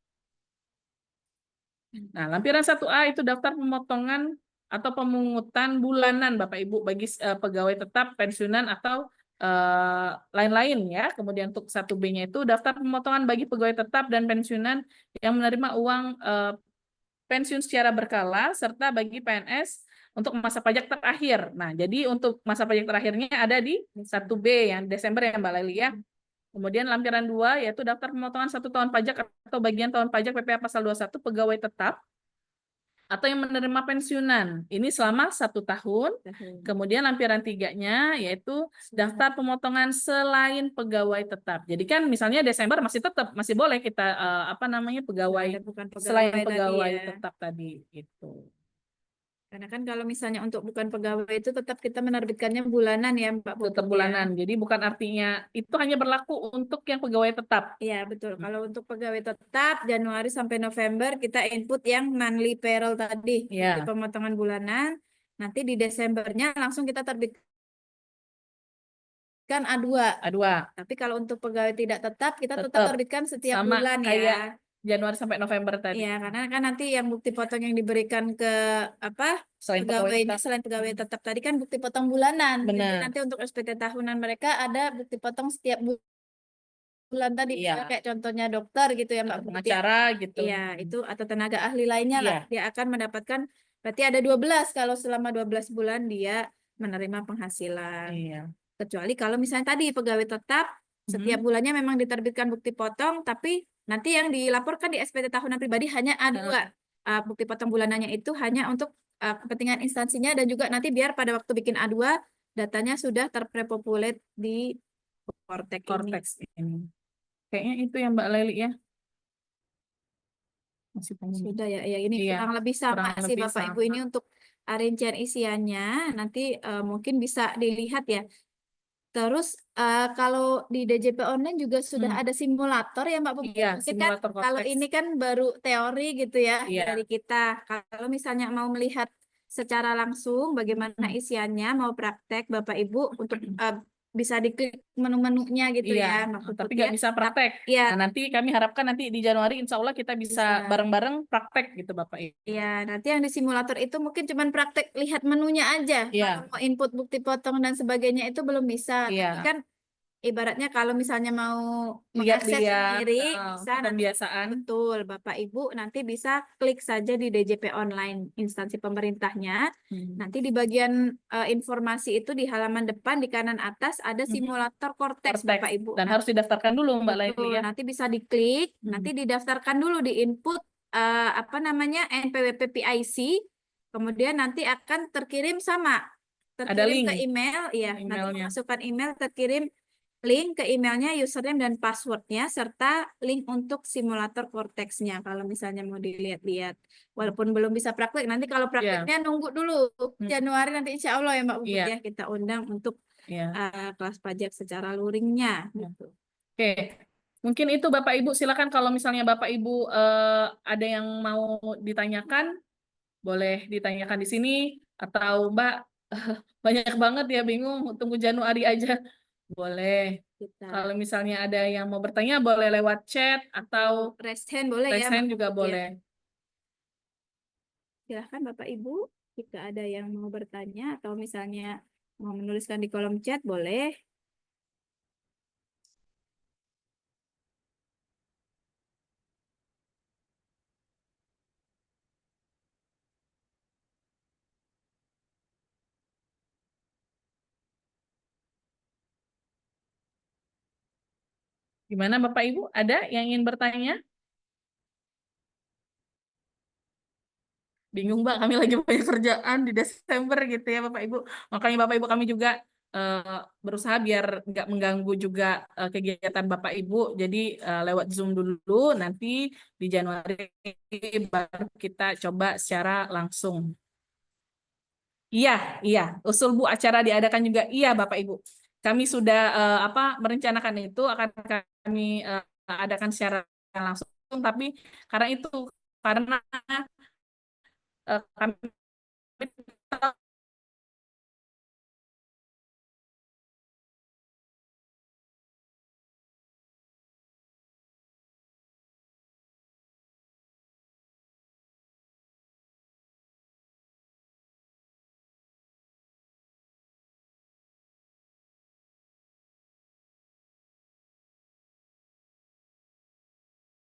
lampiran 1A itu daftar pemotongan atau pemungutan bulanan Bapak Ibu bagi pegawai tetap, pensiunan atau lain-lain ya. Kemudian untuk 1B-nya itu daftar pemotongan bagi pegawai tetap dan pensiunan yang menerima uang pensiun secara berkala serta bagi PNS untuk masa pajak terakhir. Nah, jadi untuk masa pajak terakhirnya ada di 1B yang Desember ya Mbak Leli ya. Kemudian lampiran 2 yaitu daftar pemotongan 1 tahun pajak atau bagian tahun pajak PPh pasal 21 pegawai tetap atau yang menerima pensiunan. Ini selama 1 tahun. Kemudian lampiran 3-nya yaitu daftar pemotongan selain pegawai tetap. Jadi kan misalnya Desember masih boleh kita pegawai selain pegawai tetap tadi gitu. Karena kan kalau misalnya untuk bukan pegawai itu tetap kita menerbitkannya bulanan ya Mbak Puput. Tetap bulanan. Jadi bukan artinya itu hanya berlaku untuk yang pegawai tetap. Iya betul. Kalau untuk pegawai tetap Januari sampai November kita input yang monthly payroll tadi, di pemotongan bulanan. nanti di Desembernya langsung kita terbitkan A2. A2. Tapi kalau untuk pegawai tidak tetap, kita tetap Tetap. terbitkan setiap Sama bulan kayak ya. Januari sampai November tadi. Iya, karena kan nanti yang bukti potong yang diberikan ke Selain pegawai pegawainya tetap. selain pegawai tetap tadi kan bukti potong bulanan. Jadi Benar. nanti untuk SPT tahunan mereka ada bukti potong setiap bulan tadi. Iya. Kayak contohnya dokter gitu ya Mbak Atau Putih. pengacara gitu. Iya, itu atau tenaga ahli lainnya lah. Iya. Dia akan mendapatkan, berarti ada 12 kalau selama 12 bulan dia menerima penghasilan. Iya. Kecuali kalau misalnya tadi pegawai tetap setiap bulannya memang diterbitkan bukti potong, tapi nanti yang dilaporkan di SPT tahunan pribadi hanya A2. Bukti potong bulanannya itu hanya untuk kepentingan instansinya dan juga nanti biar pada waktu bikin A2 datanya sudah terpopulate di Kortek ini. Kayaknya itu ya Mbak Leli ya. Masih Sudah ya, ya ini Iya, kurang lebih sama kurang sih lebih Bapak sama. Ibu ini untuk rincian isiannya nanti mungkin bisa dilihat ya. Terus kalau di DJP online juga sudah ada simulator ya Mbak Putih. Iya, Mungkin kan simulator kalau konteks. ini kan baru teori gitu ya Iya. dari kita. Kalau misalnya mau melihat secara langsung bagaimana isiannya, mau praktek Bapak Ibu untuk bisa diklik menu-menunya gitu Iya, ya Mbak Putih tapi nggak ya. bisa praktek. Iya. Nah, nanti kami harapkan nanti di Januari insya Allah kita bisa bareng-bareng praktek gitu Bapak Ibu. Ya, nanti yang di simulator itu mungkin cuma praktek lihat menunya aja. Iya. Kalau mau input bukti potong dan sebagainya itu belum bisa. Iya. Tapi kan ibaratnya kalau misalnya mau mengakses Lihat-lihat sendiri, bisa nanti, pembiasaan. betul, Bapak Ibu nanti bisa klik saja di DJP online instansi pemerintahnya. Nanti di bagian informasi itu di halaman depan di kanan atas ada simulator Kortex Bapak Ibu. Dan harus didaftarkan dulu Mbak Leli Betul, ya. nanti bisa diklik, nanti didaftarkan dulu di input apa namanya NPWP PIC, kemudian nanti akan terkirim terkirim ke email, ya, nanti masukkan email, terkirim link ke emailnya, username dan passwordnya, serta link untuk simulator Korteksnya kalau misalnya mau dilihat-lihat. Walaupun belum bisa praktek, nanti kalau prakteknya nunggu dulu Januari nanti insya Allah ya Mbak Puput ya, kita undang untuk kelas pajak secara luringnya. Gitu. Oke. Mungkin itu Bapak Ibu, silakan kalau misalnya Bapak Ibu ada yang mau ditanyakan, boleh ditanyakan di sini, atau Mbak banyak banget ya bingung, tunggu Januari aja, boleh. Kalau misalnya ada yang mau bertanya, boleh lewat chat atau raise hand boleh raise ya. hand juga boleh. Silahkan Bapak Ibu, jika ada yang mau bertanya atau misalnya mau menuliskan di kolom chat, boleh. Gimana Bapak Ibu? Ada yang ingin bertanya? Bingung Mbak, kami lagi banyak kerjaan di Desember gitu ya Bapak Ibu. Makanya Bapak Ibu kami juga berusaha biar nggak mengganggu juga kegiatan Bapak Ibu. Jadi lewat Zoom dulu, nanti di Januari baru kita coba secara langsung. Iya, iya. Usul Bu acara diadakan juga. Iya Bapak Ibu. Kami sudah merencanakan itu akan kami adakan secara langsung. Tapi karena kami